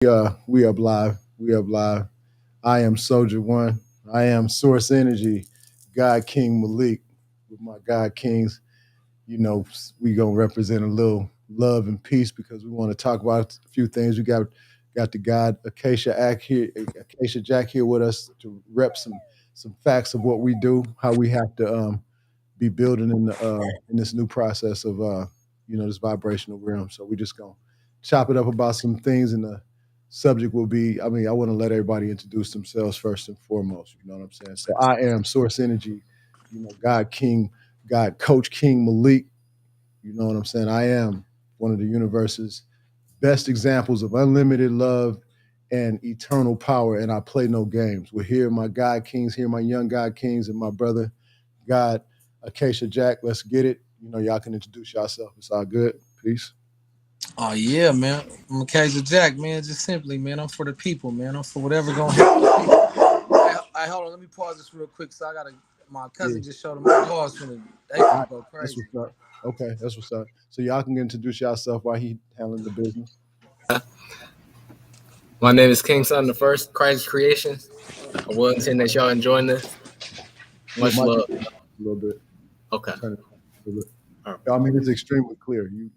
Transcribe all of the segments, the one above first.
We up live. We up live. I am Soldier One. I am Source Energy. God King Malik with my God Kings. You know, we gonna represent a little love and peace because we want to talk about a few things. We got the God AcaciaJacc here with us to rep some facts of what we do, how we have to be building in this new process of this vibrational realm. So we just gonna chop it up about some things, and the subject will be. I mean, I want to let everybody introduce themselves first and foremost. You know what I'm saying? So I am Source Energy. God King, God Coach King Malik. You know what I'm saying? I am one of the universe's best examples of unlimited love and eternal power, and I play no games. We're here, my God Kings, here, my young God Kings, and my brother God AcaciaJacc. Let's get it. Y'all can introduce yourself. It's all good. Peace. Oh yeah, man. I'm AcaciaJacc, man. Just simply, man. I'm for the people, man. I'm for whatever gonna help the people. Hey, hold on. Let me pause this real quick. So I gotta. My Yeah. cousin just showed him my dogs from the. They All finna right. go That's crazy. what's up. Okay, that's what's up. So y'all can introduce yourself while he handling the business. My name is King Son the First, Christ Creations. I will intend that y'all enjoying this. Your Much mic is love. a little bit. Okay. Turn it down a little All right. bit. I mean, it's extremely clear. You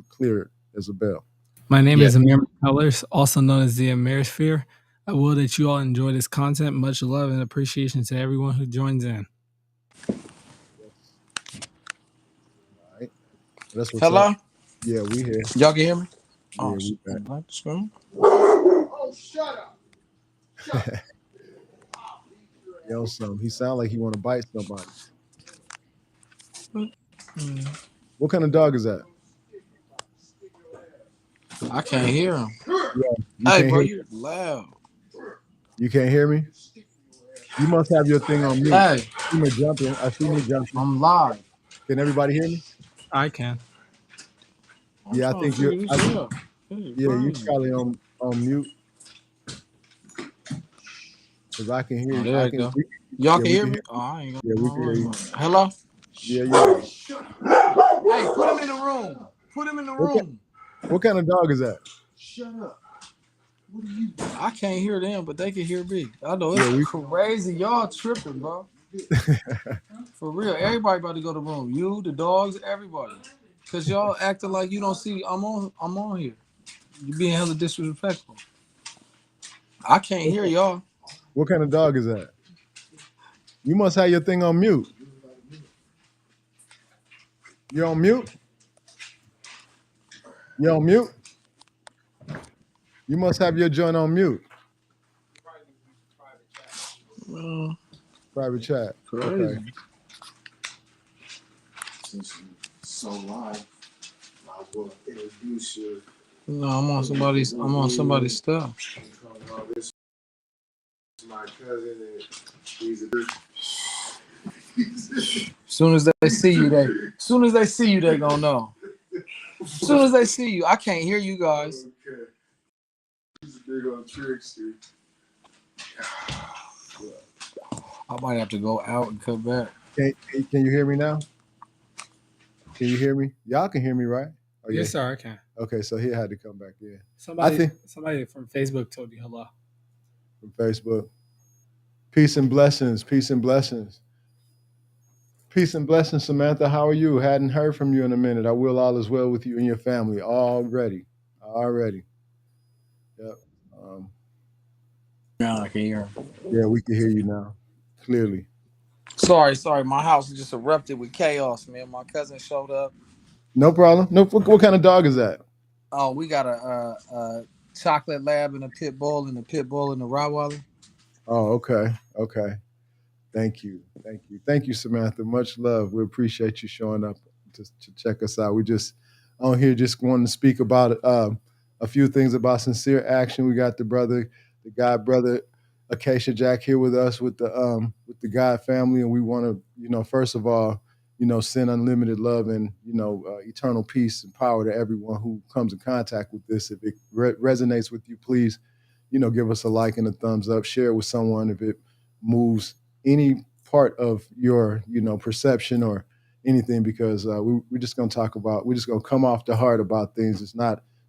clear it as a bell. My name Yeah. is Amir McCullers, also known as the Amirsphere. I will that you all enjoy this content. Much love and appreciation to everyone who joins in. Yes. All right. That's what's up. Hello. Yeah, we here. Y'all can hear me? Yeah, Oh we shit. back. Like the screen. Yo, some. He sound like he want to bite somebody. What kind of dog is that? I can't hear him. Yeah, you Hey, can't bro, hear. you loud. You can't hear me. You must have your thing on mute. Hey, I see me jumping. I see me jumping. I'm live. Can everybody hear me? I can. I'm Yeah, I trying to think you're. figure this out. This is Yeah, you crazy. probably on mute because I can hear Oh, you. there I you can. go. Y'all Yeah, can we hear can me? hear. Oh, I ain't Yeah, gonna. we can hear you. Hello. Yeah, yeah. Hey, put him in the room. Put him in the What kind, room. what kind of dog is that? Shut up. What are you? I can't hear them, but they can hear me. I know Yeah, it's we. crazy. Y'all tripping, bro. For real. Everybody about to go to the room. You, the dogs, everybody. Cause y'all acting like you don't see I'm on here. You being hella disrespectful. I can't hear y'all. What kind of dog is that? You must have your thing on mute. You on mute? You on mute? You must have your joint on mute. Private chat. Okay. Crazy. Since you so live, I will introduce you. No, I'm on somebody's stuff. This is my cousin and he's a soon as they see you, they gonna know. Soon as they see you, I can't hear you guys. Okay. He's a big old trickster. I might have to go out and come back. Can you hear me now? Can you hear me? Y'all can hear me, right? Oh yeah. Yes, sir, I can. Okay, so he had to come back in. I Somebody think somebody from Facebook told you hello. from Facebook. Peace and blessings. Peace and blessings. Peace and blessings, Samantha. How are you? Hadn't heard from you in a minute. I will all is well with you and your family already. Already. Yep. Um, Yeah, I can hear. yeah, we can hear you now. Clearly. Sorry. My house just erupted with chaos, man. My cousin showed up. No problem. No, what kind of dog is that? Oh, we got a chocolate lab and a pit bull and a pit bull and a Rottweiler. Oh, okay. Okay. Thank you. Thank you. Thank you, Samantha. Much love. We appreciate you showing up to check us out. We just on here just wanting to speak about a few things about sincere action. We got the God brother AcaciaJacc here with us with the God family, and we want to, first of all, send unlimited love and eternal peace and power to everyone who comes in contact with this. If it resonates with you, please, give us a like and a thumbs up. Share it with someone if it moves any part of your perception or anything, because we're just going to talk about, we're just going to come off the heart about things. It's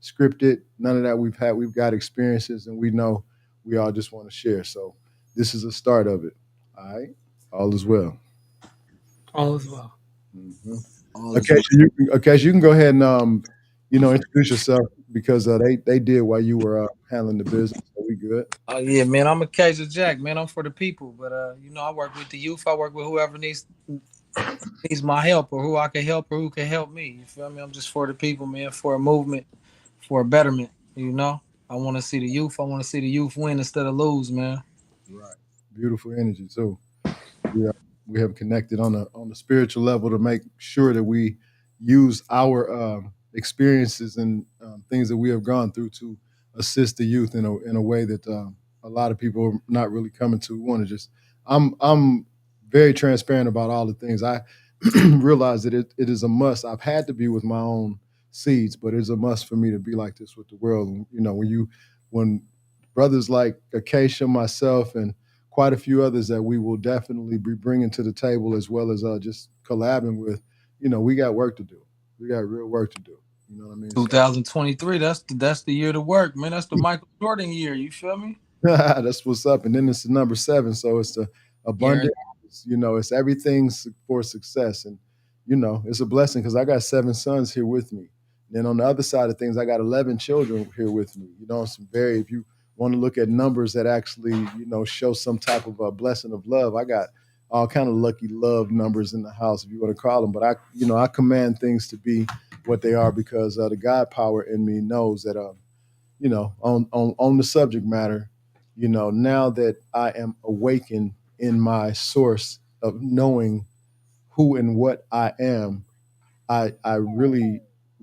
scripted, none of that. We've got experiences, and we know we all just want to share. So this is a start of it. All right, all is well. All is well. Mm-hmm. All is Acacia, you can go ahead and introduce yourself because they did while you were handling the business. So we good. Oh yeah, man. I'm AcaciaJacc, man. I'm for the people, but I work with the youth. I work with whoever needs my help, or who I can help, or who can help me. You feel me? I'm just for the people, man. For a movement, for a betterment. I want to see the youth. I want to see the youth win instead of lose, man. Right. Beautiful energy too. We are, we have connected on the spiritual level to make sure that we use our experiences and things that we have gone through to assist the youth in a way that a lot of people are not really coming to. We want to just I'm very transparent about all the things. I realize that it is a must. I've had to be with my own seeds, but it's a must for me to be like this with the world. You know, when brothers like Acacia, myself, and quite a few others that we will definitely be bringing to the table, as well as just collabing with. You know, we got work to do. We got real work to do. You know what I mean? So 2023. That's the year to work, man. That's the Michael Jordan year. You feel me? that's what's up. And then it's the number 7, so it's the Yeah. abundance. You know, it's everything for success, and you know, it's a blessing because I got 7 sons here with me. Then on the other side of things, I got 11 children here with me. You know, some very if you want to look at numbers that actually show some type of a blessing of love, I got all kind of lucky love numbers in the house, if you want to call them. But I command things to be what they are because the God power in me knows that on the subject matter, now that I am awakened in my source of knowing who and what I am, I really,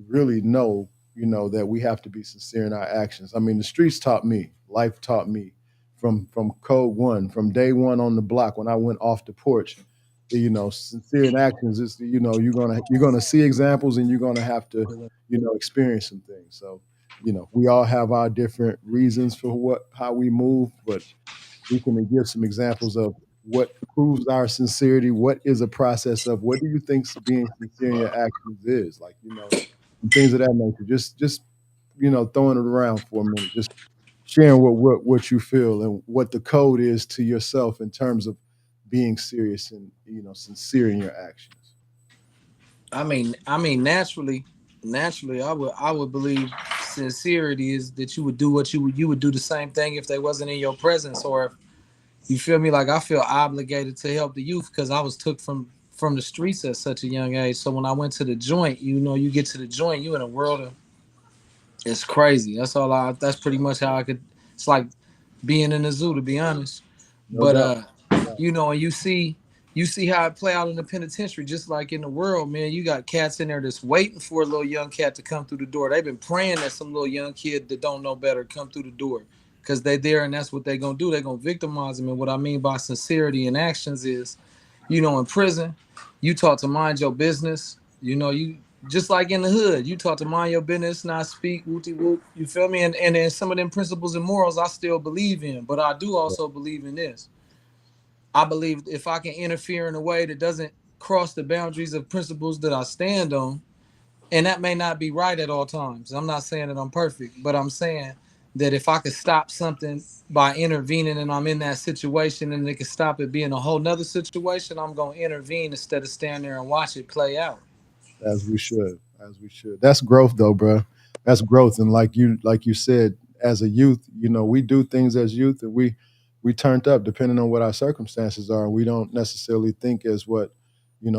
really know, that we have to be sincere in our actions. I mean, the streets taught me, life taught me from code one, from day one on the block when I went off the porch. Sincere in actions is you're gonna see examples and you're gonna have to experience some things. So we all have our different reasons for how we move, but we can give some examples of what proves our sincerity. What is a process of what do you think being sincere in your actions is like? And things of that nature. Just throwing it around for a minute. Just sharing what you feel and what the code is to yourself in terms of being serious and sincere in your actions. Naturally, I would believe sincerity is that you would do what you would do the same thing if they wasn't in your presence, or if you feel me. Like I feel obligated to help the youth because I was took from the streets at such a young age. So when I went to the joint, you get to the joint, you in a world of it's crazy. That's pretty much how I could. It's like being in the zoo, to be honest. No But doubt. and you see how it play out in the penitentiary, just like in the world, man. You got cats in there that's waiting for a little young cat to come through the door. They've been praying that some little young kid that don't know better come through the door because they there and that's what they're gonna do. They're gonna victimize them. And what I mean by sincerity in actions is, in prison, you taught to mind your business. You just like in the hood, you taught to mind your business, not speak, wooty whoop. You feel me? And then some of them principles and morals I still believe in, but I do also believe in this. I believe if I can interfere in a way that doesn't cross the boundaries of principles that I stand on, and that may not be right at all times. I'm not saying that I'm perfect, but I'm saying that if I could stop something by intervening and I'm in that situation and it could stop it being a whole nother situation, I'm going to intervene instead of stand there and watch it play out. As we should, as we should. That's growth, though, bro. That's growth, and like you said, as a youth, we do things as youth, and we turned up depending on what our circumstances are, and we don't necessarily think as what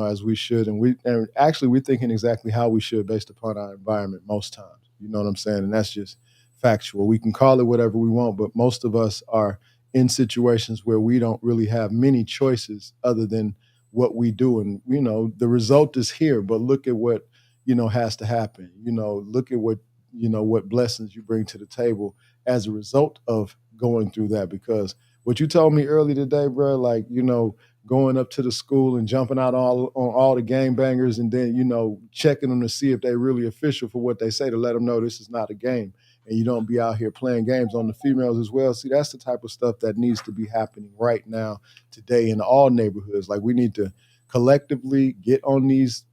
as we should, and actually we're thinking exactly how we should based upon our environment most times. You know what I'm saying? And that's just factual. We can call it whatever we want, but most of us are in situations where we don't really have many choices other than what we do, and the result is here, but look at what has to happen. Look at what blessings you bring to the table as a result of going through that. Because what you told me early today, bro, like going up to the school and jumping out on all the game bangers, and then checking them to see if they really official for what they say, to let them know this is not a game, and you don't be out here playing games on the females as well. See, that's the type of stuff that needs to be happening right now, today, in all neighborhoods. Like we need to collectively get on these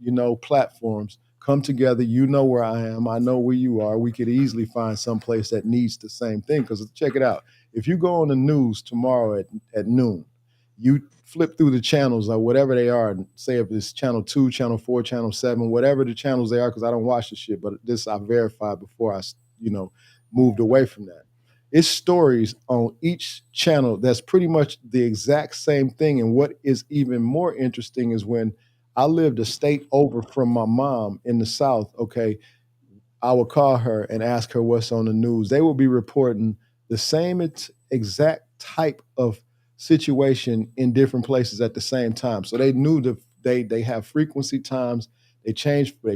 platforms, come together. You know where I am. I know where you are. We could easily find some place that needs the same thing. Because check it out. If you go on the news tomorrow at noon, you flip through the channels or whatever they are, and say if it's channel 2, channel 4, channel 7, whatever the channels they are, because I don't watch the shit, but this I verified before I, moved away from that. It's stories on each channel that's pretty much the exact same thing. And what is even more interesting is when I lived a state over from my mom in the South, okay, I would call her and ask her what's on the news. They will be reporting the same exact type of situation in different places at the same time. So they knew that they have frequency times. They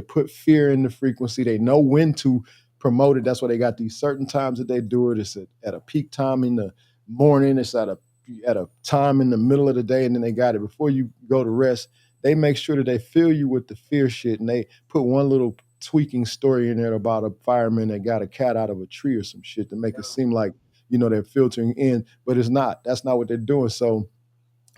put fear in the frequency. They know when to promote it. That's why they got these certain times that they do it. It's at a peak time in the morning. It's at a time in the middle of the day, and then they got it before you go to rest. They make sure that they fill you with the fear shit, and they put one little tweaking story in there about a fireman that got a cat out of a tree or some shit to make it seem like they're filtering in, but it's not. That's not what they're doing. So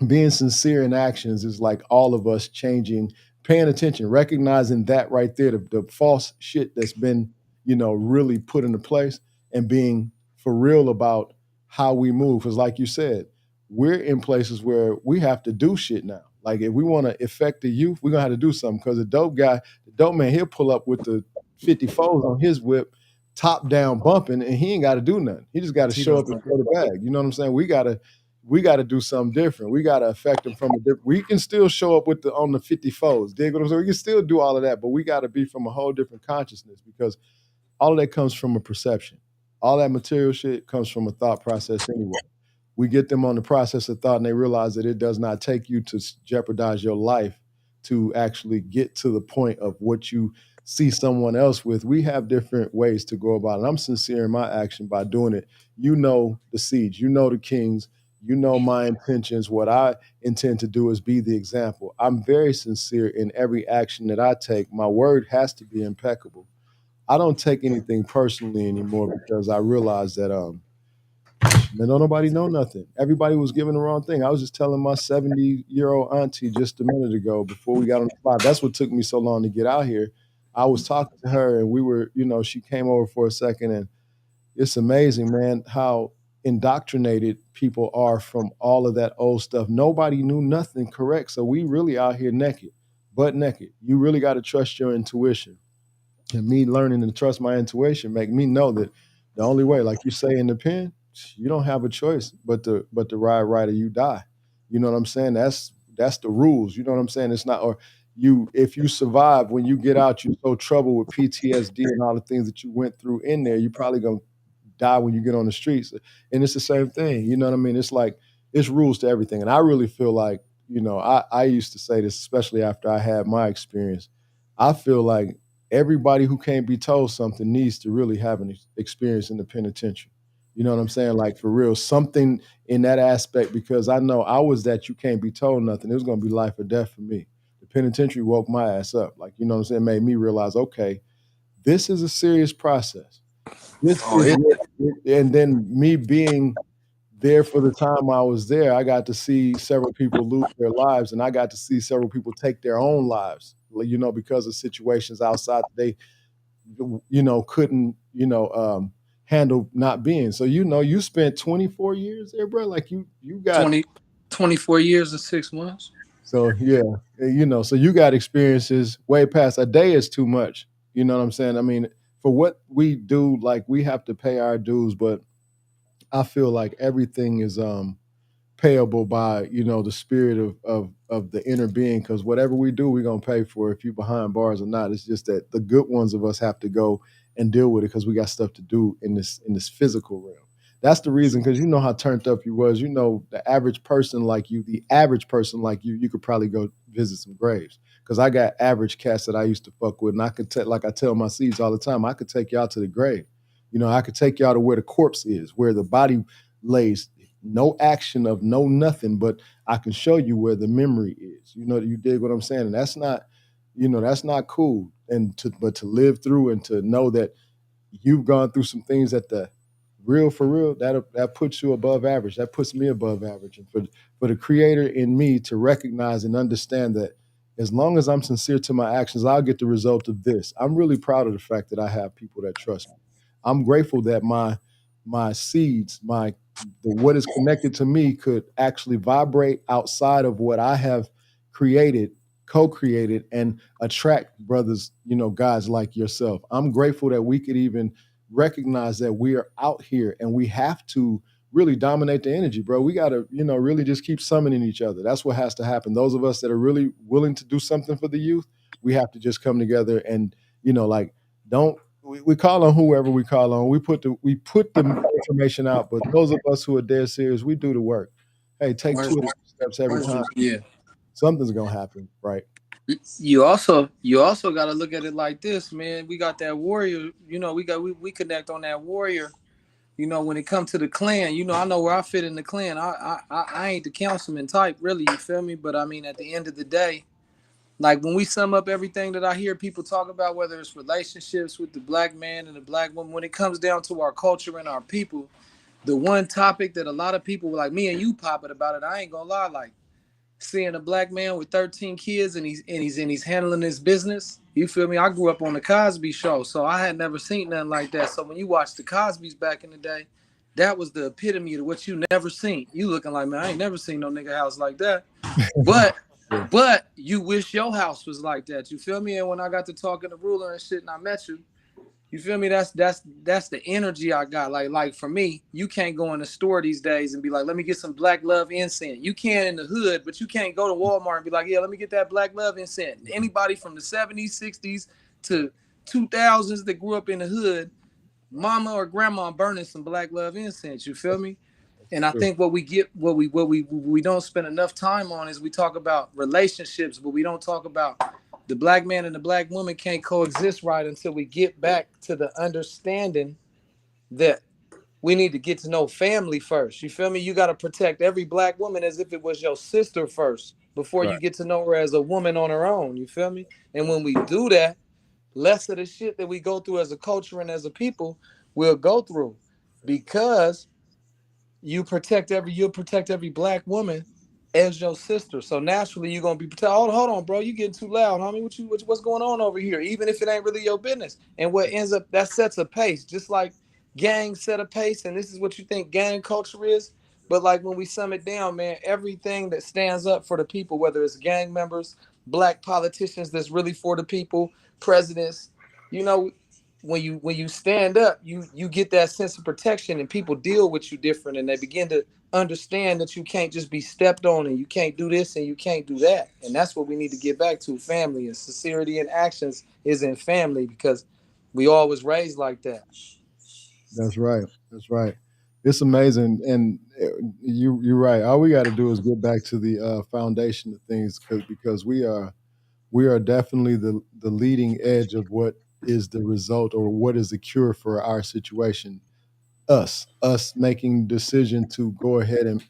being sincere in actions is like all of us changing, paying attention, recognizing that right there, the false shit that's been really put into place, and being for real about how we move. Because like you said, we're in places where we have to do shit now. Like if we want to affect the youth, we're gonna have to do something. Because the dope man, he'll pull up with the 50 foes on his whip, top down bumping, and he ain't got to do nothing. He just got to show up and throw the bag. You know what I'm saying? We got to do something different. We got to affect them from a different. We can still show up on the 50 foes. Dig what I'm saying? We can still do all of that, but we got to be from a whole different consciousness, because all of that comes from a perception. All that material shit comes from a thought process anyway. We get them on the process of thought, and they realize that it does not take you to jeopardize your life to actually get to the point of what you see someone else with. We have different ways to go about it. I'm sincere in my action by doing it. You know the seeds, you know the kings, you know my intentions. What I intend to do is be the example. I'm very sincere in every action that I take. My word has to be impeccable. I don't take anything personally anymore, because I realize that man, don't nobody know nothing. Everybody was giving the wrong thing. I was just telling my 70-year-old auntie just a minute ago before we got on the fly. That's what took me so long to get out here. I was talking to her, and we were, she came over for a second, and it's amazing, man, how indoctrinated people are from all of that old stuff. Nobody knew nothing correct. So we really out here naked, butt naked. You really got to trust your intuition. And me learning to trust my intuition make me know that the only way, like you say in the pen, you don't have a choice but to ride right or you die. You know what I'm saying? That's the rules. You know what I'm saying? It's not, or if you survive, when you get out, you're so troubled with PTSD and all the things that you went through in there, you probably gonna die when you get on the streets. And it's the same thing. You know what I mean? It's like it's rules to everything. And I really feel like, I used to say this, especially after I had my experience. I feel like everybody who can't be told something needs to really have an experience in the penitentiary. You know what I'm saying? Like for real, something in that aspect, because I know I was that you can't be told nothing. It was going to be life or death for me. The penitentiary woke my ass up. Like, you know what I'm saying? Made me realize, okay, this is a serious process. This Oh, is, yeah. and then me being there for the time I was there, I got to see several people lose their lives, and I got to see several people take their own lives, because of situations outside they, couldn't, handle not being. So, you spent 24 years there, bro. Like you got, 20, 24 years and 6 months. so yeah, so you got experiences way past a day is too much. You know what I'm saying? I mean, for what we do, like we have to pay our dues, but I feel like everything is payable by the spirit of the inner being, because whatever we do we're going to pay for, if you behind bars or not. It's just that the good ones of us have to go and deal with it, because we got stuff to do in this physical realm. That's the reason, because you know how turned up you was. The average person like you could probably go visit some graves, because I got average cats that I used to fuck with, and I could like I tell my seeds all the time, I could take y'all to the grave. I could take y'all to where the corpse is, where the body lays, no action of no nothing, but I can show you where the memory is. You dig what I'm saying? And that's not cool. But to live through and to know that you've gone through some things that the real for real, that puts you above average. That puts me above average. And for the creator in me to recognize and understand that as long as I'm sincere to my actions, I'll get the result of this. I'm really proud of the fact that I have people that trust me. I'm grateful that my seeds, what is connected to me could actually vibrate outside of what I have created, co-created, and attract brothers, guys like yourself. I'm grateful that we could even recognize that we are out here and we have to really dominate the energy, bro. We got to, really just keep summoning each other. That's what has to happen. Those of us that are really willing to do something for the youth, we have to just come together and, like, don't we call on whoever we call on. We put the information out, but those of us who are dead serious, we do the work. Hey, take two steps every time. Yeah. Something's gonna happen, right? You also got to look at it like this, man. We got that warrior. We connect on that warrior. When it comes to the clan, I know where I fit in the clan. I ain't the councilman type, really. You feel me? But I mean, at the end of the day, like when we sum up everything that I hear people talk about, whether it's relationships with the black man and the black woman, when it comes down to our culture and our people, the one topic that a lot of people like me and you popping about it, I ain't gonna lie, like seeing a black man with 13 kids and he's handling his business. You feel me? I grew up on the Cosby Show, so I had never seen nothing like that. So when you watch the Cosbys back in the day, that was the epitome of what you never seen. You looking like, man, I ain't never seen no nigga house like that. But you wish your house was like that. You feel me? And when I got to talking to Ruler and shit, and I met you feel me? That's the energy I got. Like for me, you can't go in the store these days and be like, let me get some Black Love incense. You can in the hood, but you can't go to Walmart and be like, yeah, let me get that Black Love incense. Anybody from the 70s, 60s to 2000s that grew up in the hood, mama or grandma burning some Black Love incense. You feel me? And I think what we don't spend enough time on is we talk about relationships, but we don't talk about the black man and the black woman can't coexist right until we get back to the understanding that we need to get to know family first. You feel me? You got to protect every black woman as if it was your sister first before you get to know her as a woman on her own. You feel me? And when we do that, less of the shit that we go through as a culture and as a people will go through, because you'll protect every black woman as your sister. So naturally you're gonna be protected. Hold on, bro. You getting too loud, homie. What's going on over here? Even if it ain't really your business. And what ends up that sets a pace, just like gangs set a pace, and this is what you think gang culture is. But like when we sum it down, man, everything that stands up for the people, whether it's gang members, black politicians that's really for the people, presidents, you know, when you stand up, you get that sense of protection, and people deal with you different, and they begin to understand that you can't just be stepped on, and you can't do this and you can't do that. And that's what we need to get back to. Family and sincerity in actions is in family, because we all was raised like that. That's right. That's right. It's amazing, and you're right. All we got to do is get back to the foundation of things, because we are definitely the leading edge of what is the result or what is the cure for our situation. Us making decision to go ahead and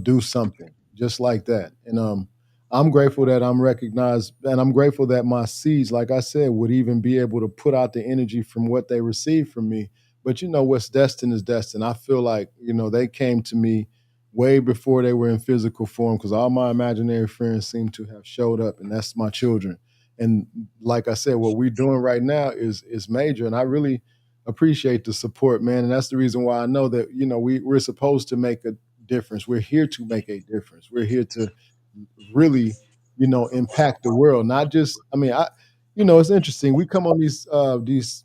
do something just like that. And I'm grateful that I'm recognized, and I'm grateful that my seeds, like I said, would even be able to put out the energy from what they received from me. But what's destined is destined. I feel like they came to me way before they were in physical form, because all my imaginary friends seem to have showed up, and that's my children. And like I said, what we're doing right now is major, and I really appreciate the support, man. And that's the reason why I know that we're supposed to make a difference. We're here to make a difference. We're here to really impact the world. Not just, I mean, it's interesting. We come on these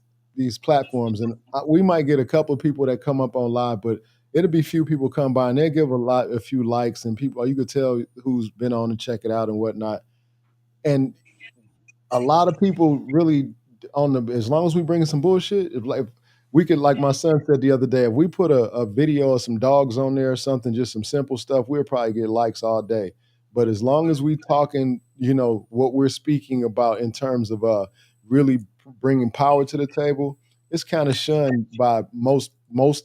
platforms, and we might get a couple of people that come up on live, but it'll be few people come by, and they give a few likes, and people, you could tell who's been on and check it out and whatnot. And a lot of people really, as long as we bring some bullshit, if we could, like my son said the other day, if we put a video of some dogs on there or something, just some simple stuff, we'll probably get likes all day. But as long as we talking, what we're speaking about in terms of really bringing power to the table, it's kind of shunned by most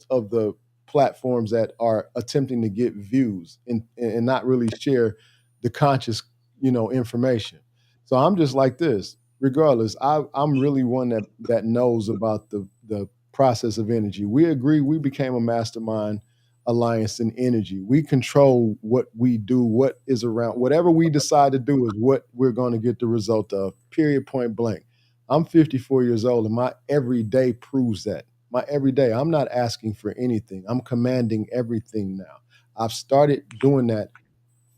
of the platforms that are attempting to get views and not really share the conscious information. So I'm just like this. Regardless, I'm really one that knows about the process of energy. We agree. We became a mastermind alliance and energy. We control what we do, what is around. Whatever we decide to do is what we're going to get the result of. Period. Point blank. I'm 54 years old, and my everyday proves that. My everyday, I'm not asking for anything. I'm commanding everything now. I've started doing that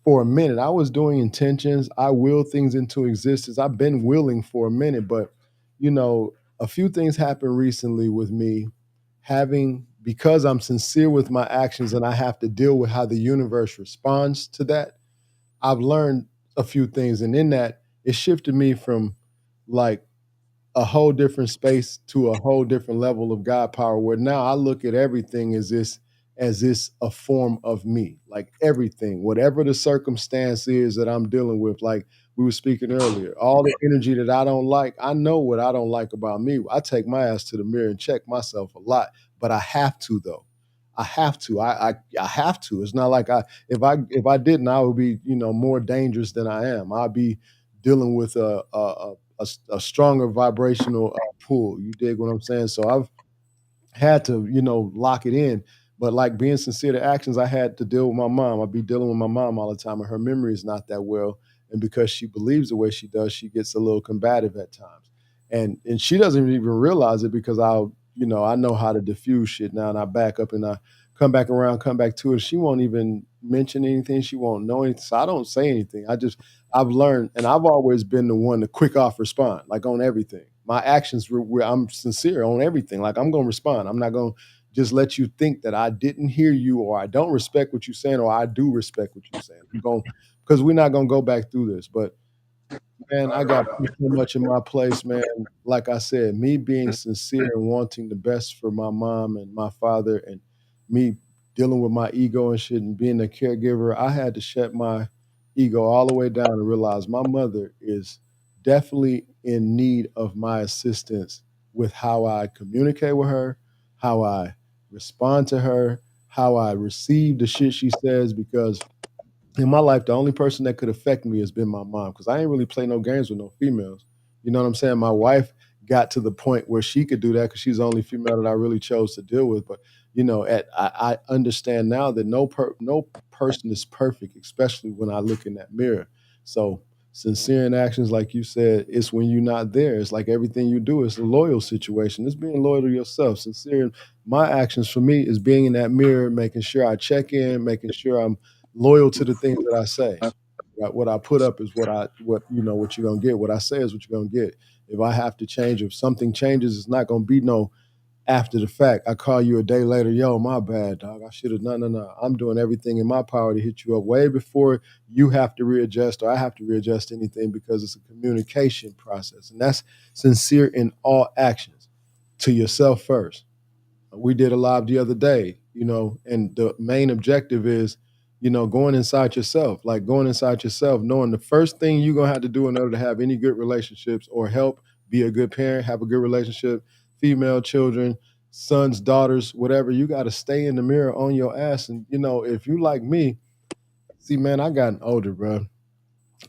for a minute. I was doing intentions. I will things into existence. I've been willing for a minute, but you know, a few things happened recently with me having because I'm sincere with my actions and I have to deal with how the universe responds to that. I've learned a few things, and in that, it shifted me from like a whole different space to a whole different level of God power where now I look at everything as this a form of me. Like everything, whatever the circumstance is that I'm dealing with, like we were speaking earlier, all the energy that I don't like, I know what I don't like about me. I take my ass to the mirror and check myself a lot, but I have to though. I have to. I have to. It's not like if I didn't, I would be, more dangerous than I am. I'd be dealing with a stronger vibrational pull. You dig what I'm saying? So I've had to, lock it in. But like being sincere to actions, I had to deal with my mom. I'd be dealing with my mom all the time, and her memory is not that well. And because she believes the way she does, she gets a little combative at times. And she doesn't even realize it because I know how to diffuse shit now, and I back up and I come back around, come back to it. She won't even mention anything. She won't know anything. So I don't say anything. I've learned, and I've always been the one to quick off respond, like on everything. My actions, I'm sincere on everything. Like I'm going to respond. I'm not going to just let you think that I didn't hear you or I don't respect what you're saying or I do respect what you're saying. I'm going because we're not going to go back through this. But man, I got so much in my place, man. Like I said, me being sincere and wanting the best for my mom and my father, and me dealing with my ego and shit and being a caregiver, I had to shut my ego all the way down and realize my mother is definitely in need of my assistance with how I communicate with her, how I respond to her, how I receive the shit she says, because in my life, the only person that could affect me has been my mom because I ain't really play no games with no females. You know what I'm saying? My wife got to the point where she could do that because she's the only female that I really chose to deal with. But I understand now that no person is perfect, especially when I look in that mirror. So sincere in actions, like you said, it's when you're not there. It's like everything you do is a loyal situation. It's being loyal to yourself. Sincere. My actions for me is being in that mirror, making sure I check in, making sure I'm loyal to the things that I say. What I put up is what you're gonna get. What I say is what you're gonna get. If I have to change, if something changes, it's not gonna be no after the fact. I call you a day later, yo, my bad, dog. I should have no. I'm doing everything in my power to hit you up way before you have to readjust or I have to readjust anything because it's a communication process. And that's sincere in all actions to yourself first. We did a live the other day, and the main objective is, going inside yourself, like going inside yourself, knowing the first thing you're gonna have to do in order to have any good relationships or help be a good parent, have a good relationship, female children, sons, daughters, whatever, you got to stay in the mirror on your ass. And if you like me, see, man, I gotten older, bro.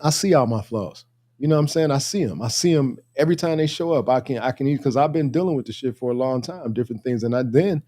I see all my flaws. You know what I'm saying? I see them. I see them every time they show up. I can eat because I've been dealing with the shit for a long time, different things. And I then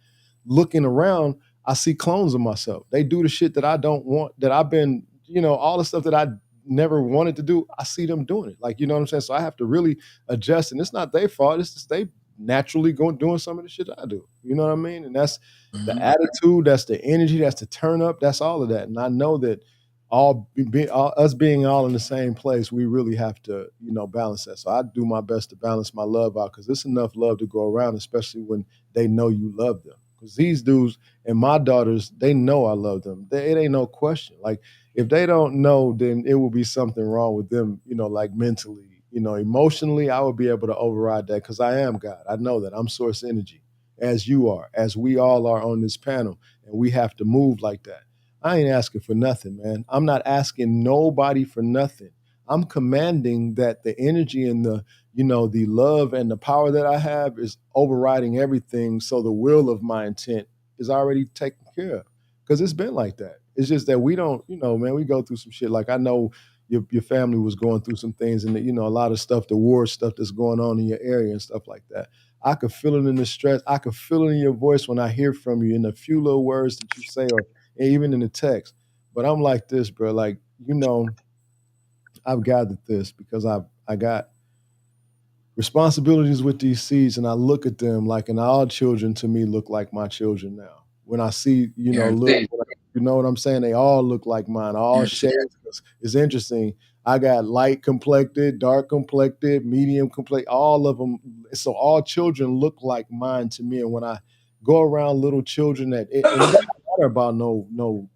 looking around, I see clones of myself. They do the shit that I don't want, that I've been, all the stuff that I never wanted to do. I see them doing it. Like, you know what I'm saying? So I have to really adjust. And it's not their fault. It's just they naturally going doing some of the shit that I do. You know what I mean? And that's the attitude, that's the energy, that's the turn up, that's all of that. And I know that us being all in the same place, we really have to, balance that. So I do my best to balance my love out because there's enough love to go around, especially when they know you love them. Because these dudes and my daughters, they know I love them. It ain't no question. Like if they don't know, then it will be something wrong with them, like mentally, emotionally, I would be able to override that because I am God. I know that I'm source energy, as you are, as we all are on this panel, and we have to move like that. I ain't asking for nothing, man. I'm not asking nobody for nothing. I'm commanding that the energy and the love and the power that I have is overriding everything. So the will of my intent is already taken care of. Because it's been like that. It's just that we don't, man, we go through some shit. Like I know your family was going through some things and, a lot of stuff, the war stuff that's going on in your area and stuff like that. I could feel it in the stress. I could feel it in your voice when I hear from you in the few little words that you say, or even in the text. But I'm like this, bro. Like, I've gathered this because I got responsibilities with these seeds, and I look at them like, and all children to me look like my children now. When I see, Guaranteed. you know what I'm saying? They all look like mine, all Guaranteed. shades. It's interesting. I got light complected, dark complected, medium complected, all of them. So all children look like mine to me. And when I go around little children and it doesn't matter about no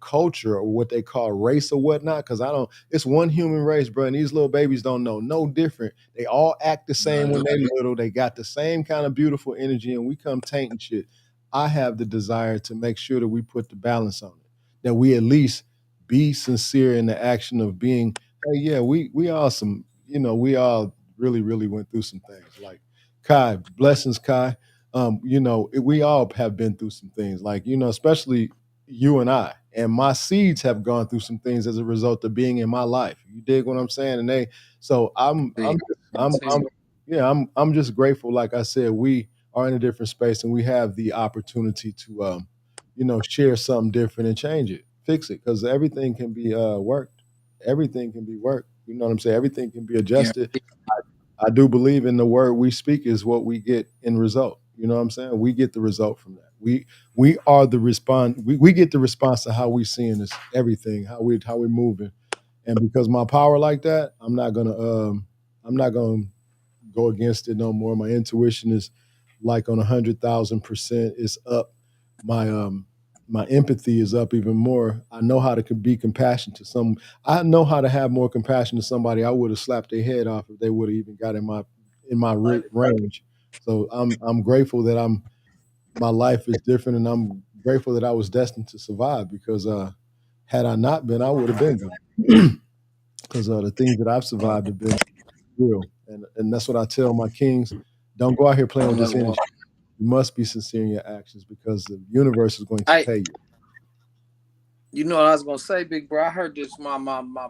culture or what they call race or whatnot, because I don't. It's one human race, bro, and these little babies don't know no different. They all act the same when they little. They got the same kind of beautiful energy, and we come tainting shit. I have the desire to make sure that we put the balance on it, that we at least be sincere in the action of being. Hey, yeah, we all some. We all really went through some things. Like Kai, blessings, Kai. We all have been through some things. Like especially you and I, and my seeds have gone through some things as a result of being in my life. You dig what I'm saying? And so I'm just grateful. Like I said, we are in a different space, and we have the opportunity to, share something different and change it, fix it, because everything can be worked. Everything can be worked. You know what I'm saying? Everything can be adjusted. I do believe in the word we speak is what we get in result. You know what I'm saying? We get the result from that. We are the response. We get the response to how we seeing this everything, how we moving. And because my power like that, I'm not gonna go against it no more. My intuition is like on 100,000%. It's up. My empathy is up even more. I know how to be compassionate to some. I know how to have more compassion to somebody. I would have slapped their head off if they would have even got in my range. So I'm grateful that my life is different, and I'm grateful that I was destined to survive because had I not been, I would have been gone. Because the things that I've survived have been real, and that's what I tell my kings: don't go out here playing with this energy. You must be sincere in your actions because the universe is going to pay you. You know what I was gonna say, big bro? I heard this. My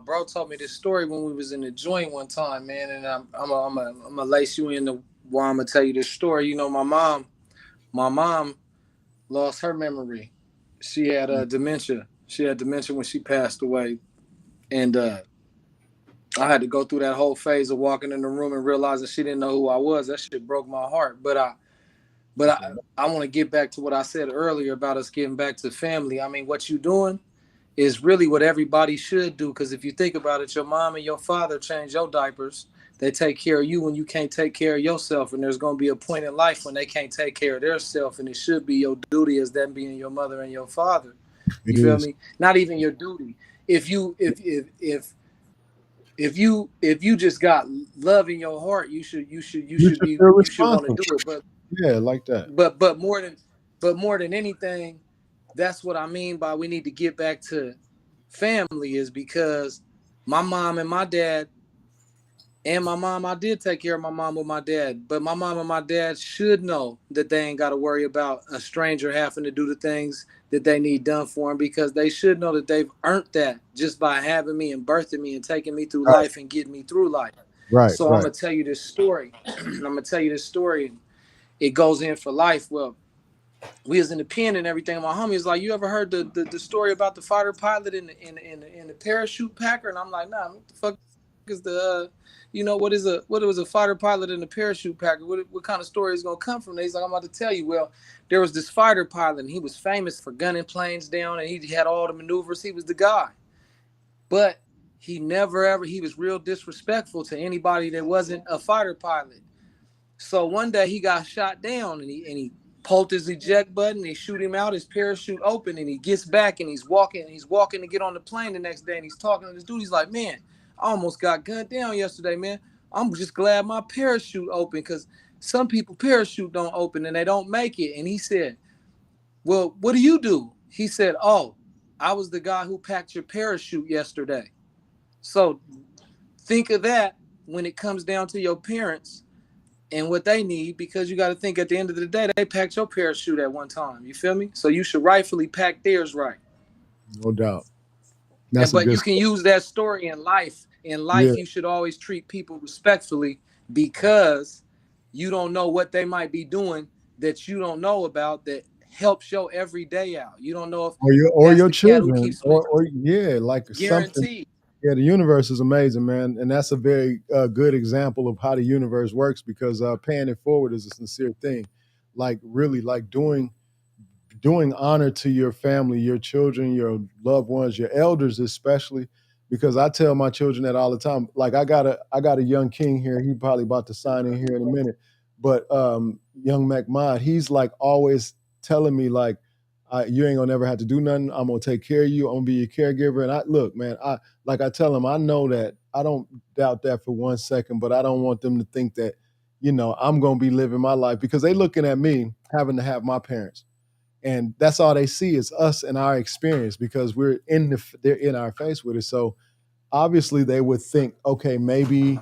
bro told me this story when we was in the joint one time, man. And I'm gonna lace you in the why I'm gonna tell you this story. You know, my mom lost her memory. She had dementia. She had dementia when she passed away, and I had to go through that whole phase of walking in the room and realizing she didn't know who I was. That shit broke my heart. But I want to get back to what I said earlier about us getting back to family. I mean, what you doing is really what everybody should do. Because if you think about it, your mom and your father change your diapers. They take care of you when you can't take care of yourself. And there's going to be a point in life when they can't take care of themselves. And it should be your duty as them being your mother and your father. It You feel is. me? Not even your duty. If you just got love in your heart, you should you should you You should should be feel you should want to responsible. do it. But Yeah, like that. but but more than anything, that's what I mean by we need to get back to family, is because my mom and my dad and my mom, I did take care of my mom with my dad, but my mom and my dad should know that they ain't got to worry about a stranger having to do the things that they need done for them, because they should know that they've earned that just by having me and birthing me and taking me through Right, life and getting me through life. right, So I'm right. gonna tell you this story. I'm gonna tell you this story. It goes in for life. Well, we was in the pen and everything. My homie was like, "You ever heard the story about the fighter pilot in the parachute packer?" And I'm like, "Nah, what the fuck is the what was a fighter pilot in the parachute packer? What kind of story is gonna come from?" He's like, "I'm about to tell you. Well, there was this fighter pilot, and he was famous for gunning planes down, and he had all the maneuvers. He was the guy, but he never ever he was real disrespectful to anybody that wasn't a fighter pilot. So one day he got shot down, and he pulled his eject button. They shoot him out. His parachute open, and he gets back, and he's walking. He's walking to get on the plane the next day, and he's talking to this dude. He's like, "Man, I almost got gunned down yesterday, man. I'm just glad my parachute open, because some people parachute don't open and they don't make it." And he said, "Well, what do you do?" He said, "Oh, I was the guy who packed your parachute yesterday." So think of that when it comes down to your parents and what they need, because you got to think at the end of the day, they packed your parachute at one time. You feel me? So you should rightfully pack theirs right. No doubt. And That's a but good you can story. use that story in life. In Yeah, life, you should always treat people respectfully, because you don't know what they might be doing that you don't know about that helps your every day out. You don't know if or that's your the cat who children, keeps switching. or yeah, like something. Guaranteed. Yeah, the universe is amazing, man, and that's a very good example of how the universe works because paying it forward is a sincere thing. Like really, like doing honor to your family, your children, your loved ones, your elders especially, because I tell my children that all the time. Like I got a young king here. He probably about to sign in here in a minute, but young McMahon, he's like always telling me like, you ain't gonna never have to do nothing. I'm gonna take care of you. I'm gonna be your caregiver. And I look, man, I tell him, I know that I don't doubt that for 1 second, but I don't want them to think that, I'm gonna be living my life because they looking at me having to have my parents, and that's all they see is us and our experience because they're in our face with it. So obviously they would think, okay, maybe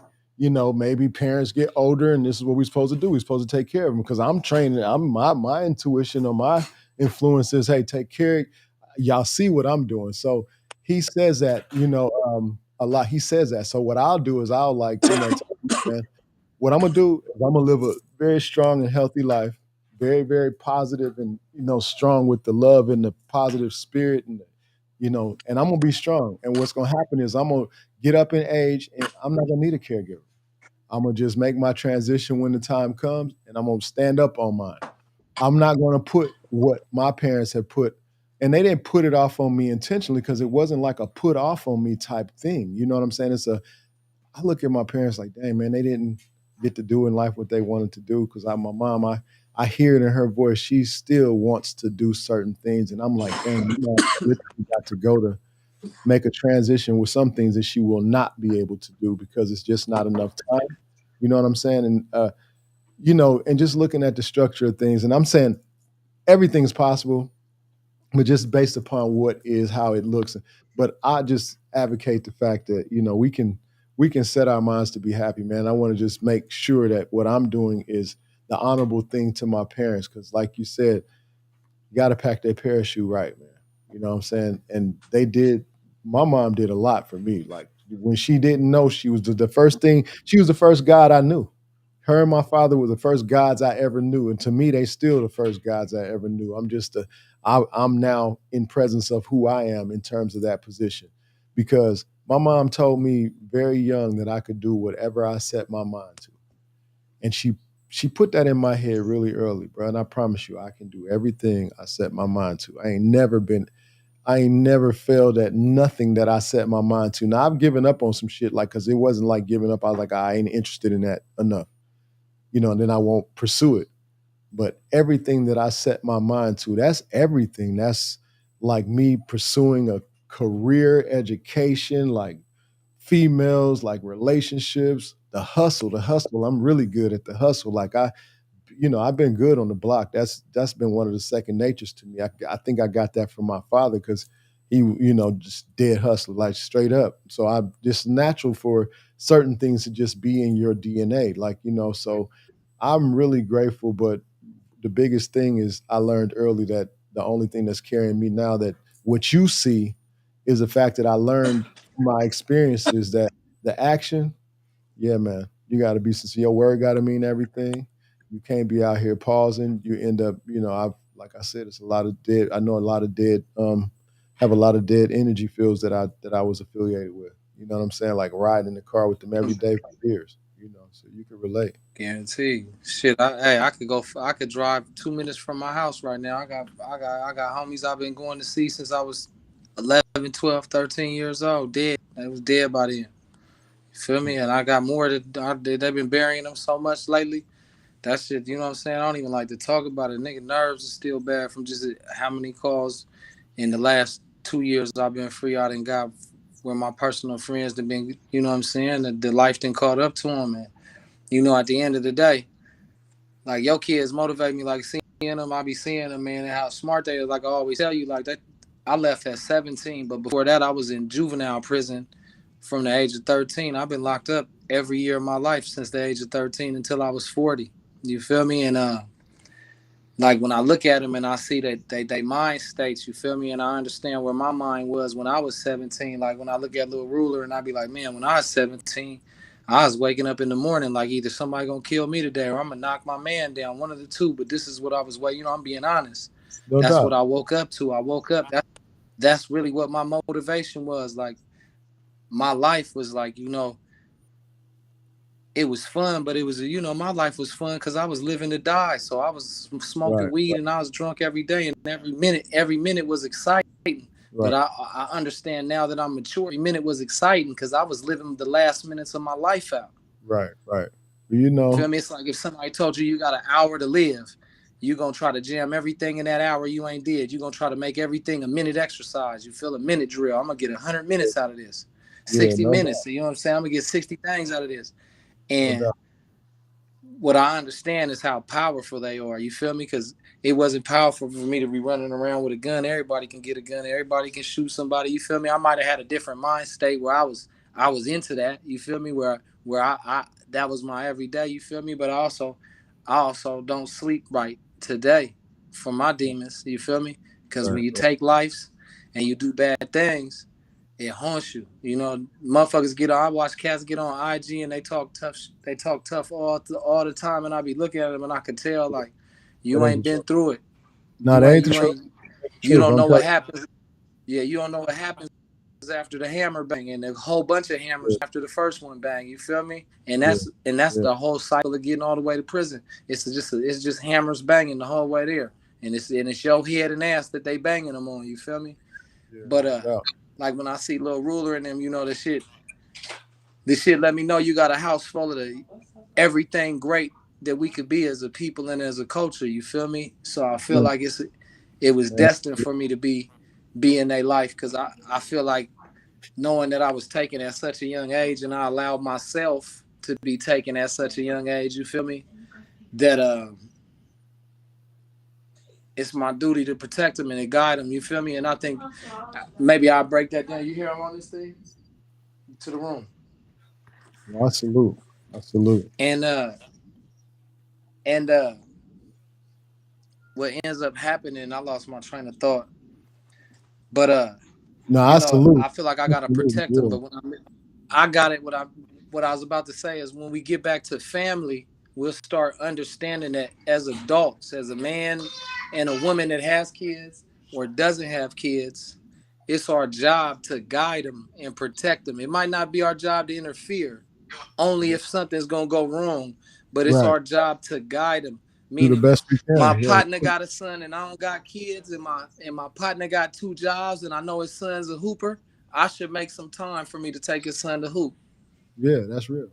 parents get older and this is what we're supposed to do. We're supposed to take care of them because I'm training. I'm my intuition or my influence is, hey, take care. Y'all see what I'm doing. So he says that, a lot. He says that. So what I'll do is I'll like, tell him, man, what I'm gonna do is I'm gonna live a very strong and healthy life, very, very positive and strong with the love and the positive spirit and I'm gonna be strong. And what's gonna happen is I'm gonna get up in age and I'm not gonna need a caregiver. I'm gonna just make my transition when the time comes and I'm gonna stand up on mine. I'm not gonna put what my parents had put, and they didn't put it off on me intentionally because it wasn't like a put off on me type thing. You know what I'm saying? I look at my parents like, dang man, they didn't get to do in life what they wanted to do. Because my mom, I hear it in her voice. She still wants to do certain things, and I'm like, dang, I literally got to go to make a transition with some things that she will not be able to do because it's just not enough time. You know what I'm saying? And and just looking at the structure of things, and I'm saying everything's possible but just based upon what is how it looks. But I just advocate the fact that we can set our minds to be happy, man. I want to just make sure that what I'm doing is the honorable thing to my parents, because like you said, you got to pack their parachute right, man. You know what I'm saying? And they did. My mom did a lot for me. Like when she didn't know, she was the first thing. She was the first God I knew. Her and my father were the first gods I ever knew, and to me, they still the first gods I ever knew. I'm now in presence of who I am in terms of that position, because my mom told me very young that I could do whatever I set my mind to, and she put that in my head really early, bro. And I promise you, I can do everything I set my mind to. I ain't never failed at nothing that I set my mind to. Now I've given up on some shit, like because it wasn't like giving up. I was like, I ain't interested in that enough, and then I won't pursue it. But everything that I set my mind to, that's everything. That's like me pursuing a career, education, like females, like relationships, the hustle, the hustle. I'm really good at the hustle. Like I've been good on the block. That's been one of the second natures to me. I think I got that from my father because he, just dead hustler, like straight up. So I just natural for certain things to just be in your DNA, like So I'm really grateful, but the biggest thing is I learned early that the only thing that's carrying me now, that what you see is the fact that I learned from my experiences that the action, yeah, man, you got to be sincere. Your word got to mean everything. You can't be out here pausing. You end up, like I said, it's a lot of dead. I know a lot of dead, have a lot of dead energy fields that I was affiliated with. You know what I'm saying? Like riding in the car with them every day for years. So you can relate. Guaranteed. Shit, I could go. I could drive 2 minutes from my house right now. I got homies I've been going to see since I was 11, 12, 13 years old. Dead. They was dead by then. You feel me? And I got more that they've been burying them so much lately. That shit, you know what I'm saying? I don't even like to talk about it. Nigga, nerves are still bad from just how many calls in the last 2 years I've been free. I done got where my personal friends have been, you know what I'm saying? The life done caught up to them. And, at the end of the day, like your kids motivate me, like seeing them, I be seeing them, man, and how smart they are. Like I always tell you, like that. I left at 17, but before that, I was in juvenile prison from the age of 13. I've been locked up every year of my life since the age of 13 until I was 40. You feel me? And like when I look at them and I see that they mind states, you feel me? And I understand where my mind was when I was 17. Like when I look at Little Ruler and I be like, man, when I was 17, I was waking up in the morning like either somebody gonna kill me today or I'm gonna knock my man down, one of the two. But this is what I was waiting. I'm being honest. No That's what doubt. I woke up to. I woke up. That's really what my motivation was. Like my life was like, it was fun, but it was, my life was fun because I was living to die. So I was smoking Right. weed and I was drunk every day, and every minute was exciting. But Right. I understand now that I'm mature. Every minute was exciting because I was living the last minutes of my life out. Right. Right. You feel me? It's like if somebody told you got an hour to live, you're going to try to jam everything in that hour you ain't did. You're going to try to make everything a minute exercise. You feel a minute drill. I'm going to get 100 minutes out of this, Yeah. 60 No doubt. minutes. You know what I'm saying? I'm going to get 60 things out of this. No And doubt. what I understand is how powerful they are. You feel me? Because it wasn't powerful for me to be running around with a gun. Everybody can get a gun. Everybody can shoot somebody. You feel me? I might have had a different mind state where I was into that. You feel me? Where I that was my everyday. You feel me? But I also don't sleep right today for my demons. You feel me? Because Right. when you Right. take lives and you do bad things, it haunts you. Motherfuckers get on. I watch cats get on IG and they talk tough. They talk tough all the time, and I be looking at them and I could tell like, That you ain't ain't the been truth. through it. No, that ain't the You truth. ain't. You Truth. don't I'm know what telling happens. Yeah, you don't know what happens after the hammer bang and a whole bunch of hammers you. after the first one bang. You feel me? And Yeah. that's Yeah. the whole cycle of getting all the way to prison. It's just hammers banging the whole way there, and it's your head and ass that they banging them on. You feel me? Yeah. But No doubt. like when I see Lil Ruler and them, this shit let me know you got a house full of everything great that we could be as a people and as a culture. You feel me? So I feel Man, like it was man, destined for me to be in their life because I feel like knowing that I was taken at such a young age and I allowed myself to be taken at such a young age. You feel me? That it's my duty to protect them and to guide them. You feel me? And I think maybe I'll break that down. You hear I'm on this thing to the room. I salute. I salute. And what ends up happening, I lost my train of thought. But No, I salute. I feel like I I gotta salute. protect them. Yeah. But I got it, what I was about to say is when we get back to family, we'll start understanding that as adults, as a man and a woman that has kids or doesn't have kids, it's our job to guide them and protect them. It might not be our job to interfere, only if something's gonna go wrong, but it's Right. our job to guide them. Do the Meaning, best we my can. partner Yeah. got a son and I don't got kids, and my partner got two jobs, and I know his son's a hooper. I should make some time for me to take his son to hoop Yeah. That's real.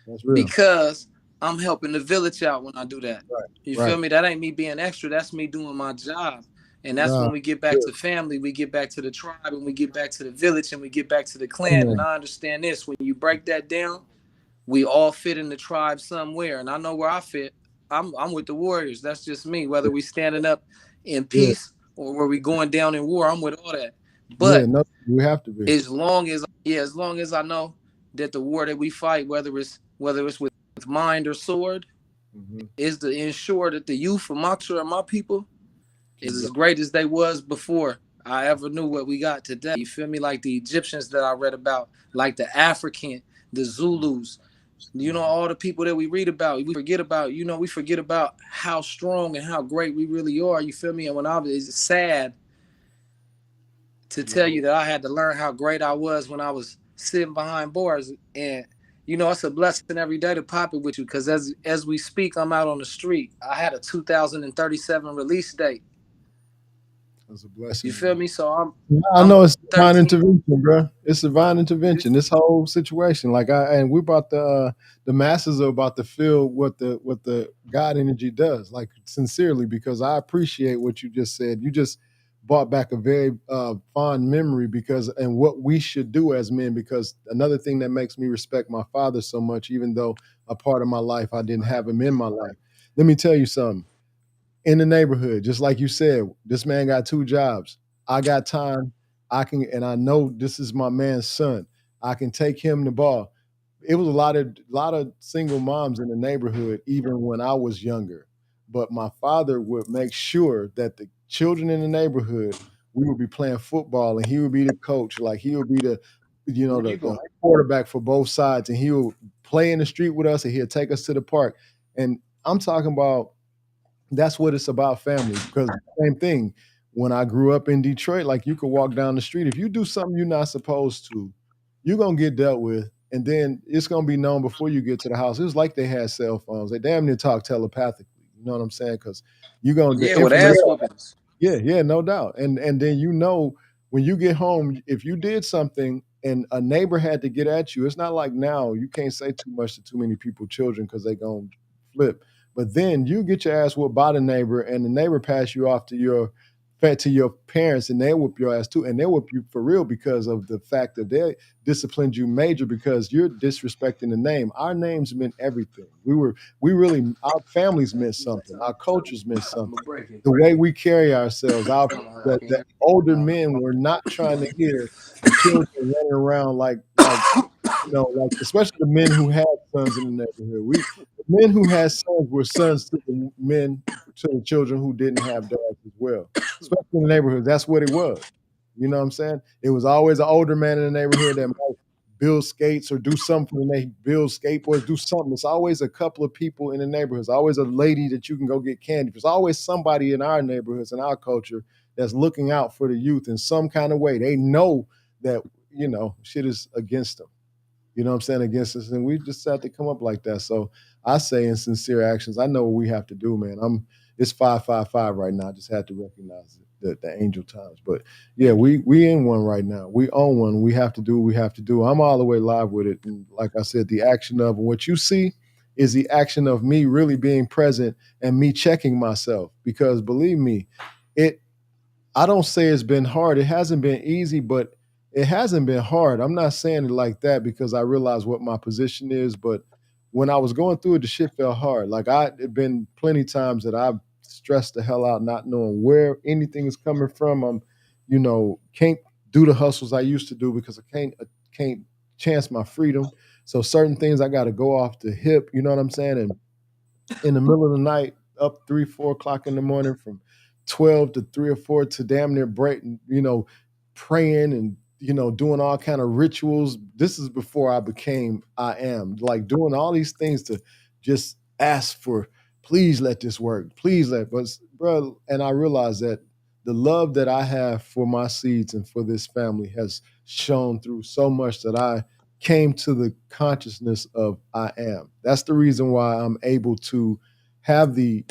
That's real. because I'm helping the village out when I do that. Right. You feel Right. me? That ain't me being extra. That's me doing my job. And that's Nah. when we get back Yeah. to family, we get back to the tribe, and we get back to the village, and we get back to the clan. And Man. I understand this. When you break that down, we all fit in the tribe somewhere. And I know where I fit. I'm with the Warriors. That's just me. Whether we standing up in Yeah. peace or where we going down in war, I'm with all that. Yeah. But No, we have to be. as long as I know that the war that we fight, whether it's with mind or sword, Hmm. is to ensure that the youth of my people Keep is going. as great as they was before I ever knew what we got today. You feel me? Like the Egyptians that I read about, like the African, the Zulus, all the people that we read about, we forget about how strong and how great we really are. You feel me? And it's sad to tell No. you that I had to learn how great I was when I was sitting behind bars. And it's a blessing every day to pop it with you because as we speak, I'm out on the street. I had a 2037 release date. That's a You blessing, feel man. me? So I'm Yeah, I I'm know it's divine 13. intervention, bro. It's divine intervention. This whole situation, like and we about the masses are about to feel what the God energy does, like sincerely, because I appreciate what you just said. You just brought back a very fond memory because and what we should do as men. Because another thing that makes me respect my father so much, even though a part of my life I didn't have him in my life. Let me tell you something in the neighborhood, just like you said, this man got two jobs. I got time. And I know this is my man's son. I can take him the ball. It was a lot of single moms in the neighborhood, even when I was younger. But my father would make sure that the children in the neighborhood, we would be playing football, and he would be the coach. Like he would be the, Where the, you the going? quarterback for both sides, and he would play in the street with us, and he'll take us to the park. And I'm talking about that's what it's about, family. Because same thing, when I grew up in Detroit, like you could walk down the street. If you do something you're not supposed to, you're gonna get dealt with. And then it's gonna be known before you get to the house. It was like they had cell phones. They damn near talk telepathically. You know what I'm saying? Because you're gonna the Yeah, with information. ass whoopings. Yeah, no doubt. And then when you get home, if you did something and a neighbor had to get at you, it's not like now you can't say too much to too many people, children, because they gonna flip. But then you get your ass whooped by the neighbor, and the neighbor pass you off to your parents, and they whoop your ass too, and they whoop you for real because of the fact that they disciplined you major because you're disrespecting the name. Our names meant everything. Our families meant something. Our cultures meant something. The way we carry ourselves, the older men were not trying to hear children running around like especially the men who had sons in the neighborhood. The men who had sons were sons to the children who didn't have dads as well, especially in the neighborhood. That's what it was. You know what I'm saying? It was always an older man in the neighborhood that might build skates or do something. And they build skateboards, do something. It's always a couple of people in the neighborhood. It's always a lady that you can go get candy. There's always somebody in our neighborhoods, in our culture, that's looking out for the youth in some kind of way. They know that, shit is against them. You know what I'm saying? Against us. And we just have to come up like that. So I say in sincere actions, I know what we have to do, man. It's 555 right now. I just had to recognize the angel times. But yeah, we in one right now. We own one. We have to do what we have to do. I'm all the way live with it. And like I said, the action of what you see is the action of me really being present and me checking myself. Because believe me, I don't say it's been hard. It hasn't been easy, but it hasn't been hard. I'm not saying it like that because I realize what my position is, but when I was going through it, the shit felt hard. Like it been plenty times that I've stressed the hell out, not knowing where anything is coming from. Can't do the hustles I used to do because I can't chance my freedom. So certain things I got to go off the hip. You know what I'm saying? And in the middle of the night, up 3, 4 o'clock in the morning, from 12 to 3 or 4 to damn near break, praying and doing all kind of rituals. This is before I became I am, like doing all these things to just ask for, please let this work, but bro. And I realized that the love that I have for my seeds and for this family has shown through so much that I came to the consciousness of I am. That's the reason why I'm able to have the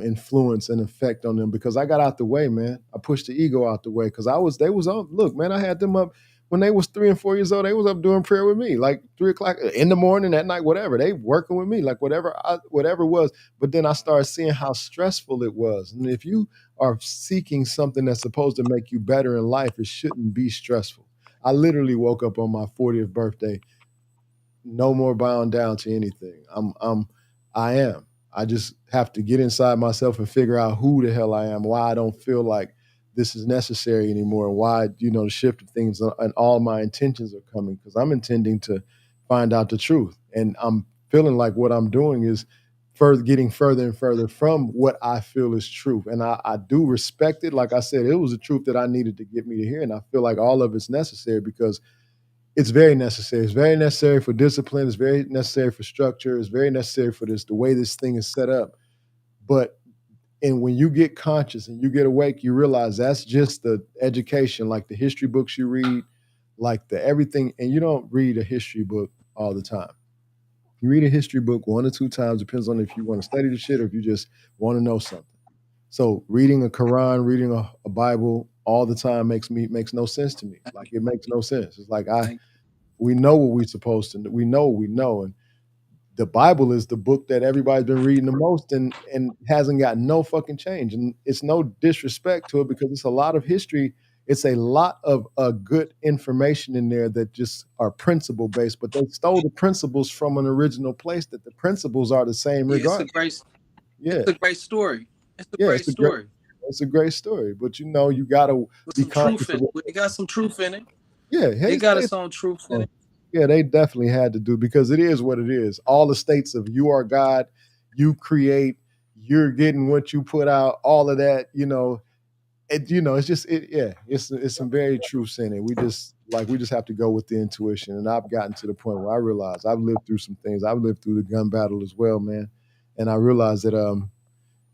influence and effect on them, because I got out the way, man. I pushed the ego out the way because they was up. Look, man, I had them up when they was 3 and 4 years old. They was up doing prayer with me, like 3 o'clock in the morning, at night, whatever. They working with me, like whatever it was. But then I started seeing how stressful it was. And if you are seeking something that's supposed to make you better in life, it shouldn't be stressful. I literally woke up on my 40th birthday, no more bound down to anything. I am. I just have to get inside myself and figure out who the hell I am, why I don't feel like this is necessary anymore, why, the shift of things and all my intentions are coming, because I'm intending to find out the truth. And I'm feeling like what I'm doing is getting further and further from what I feel is truth. And I do respect it. Like I said, it was a truth that I needed to get me to here. And I feel like all of it's necessary because it's very necessary. It's very necessary for discipline. It's very necessary for structure. It's very necessary for the way this thing is set up. And when you get conscious and you get awake, you realize that's just the education, like the history books you read, like the everything. And you don't read a history book all the time. You read a history book 1 or 2 times, depends on if you want to study the shit or if you just want to know something. So reading a Quran, reading a Bible all the time makes no sense to me. Like it makes no sense. It's like we know what we're supposed to. We know, and the Bible is the book that everybody's been reading the most, and hasn't got no fucking change. And it's no disrespect to it because it's a lot of history. It's a lot of good information in there that just are principle based, but they stole the principles from an original place that the principles are the same regardless. It's a great story. It's a great story. It's a great story, but you gotta be conscious. It got some truth in it. Yeah, it got its own truth in it. Yeah, they definitely had to do, because it is what it is. All the states of you are God, you create, you're getting what you put out, all of that, it's just yeah, it's some very truths in it. We just have to go with the intuition. And I've gotten to the point where I realize I've lived through some things. I've lived through the gun battle as well, man. And I realized that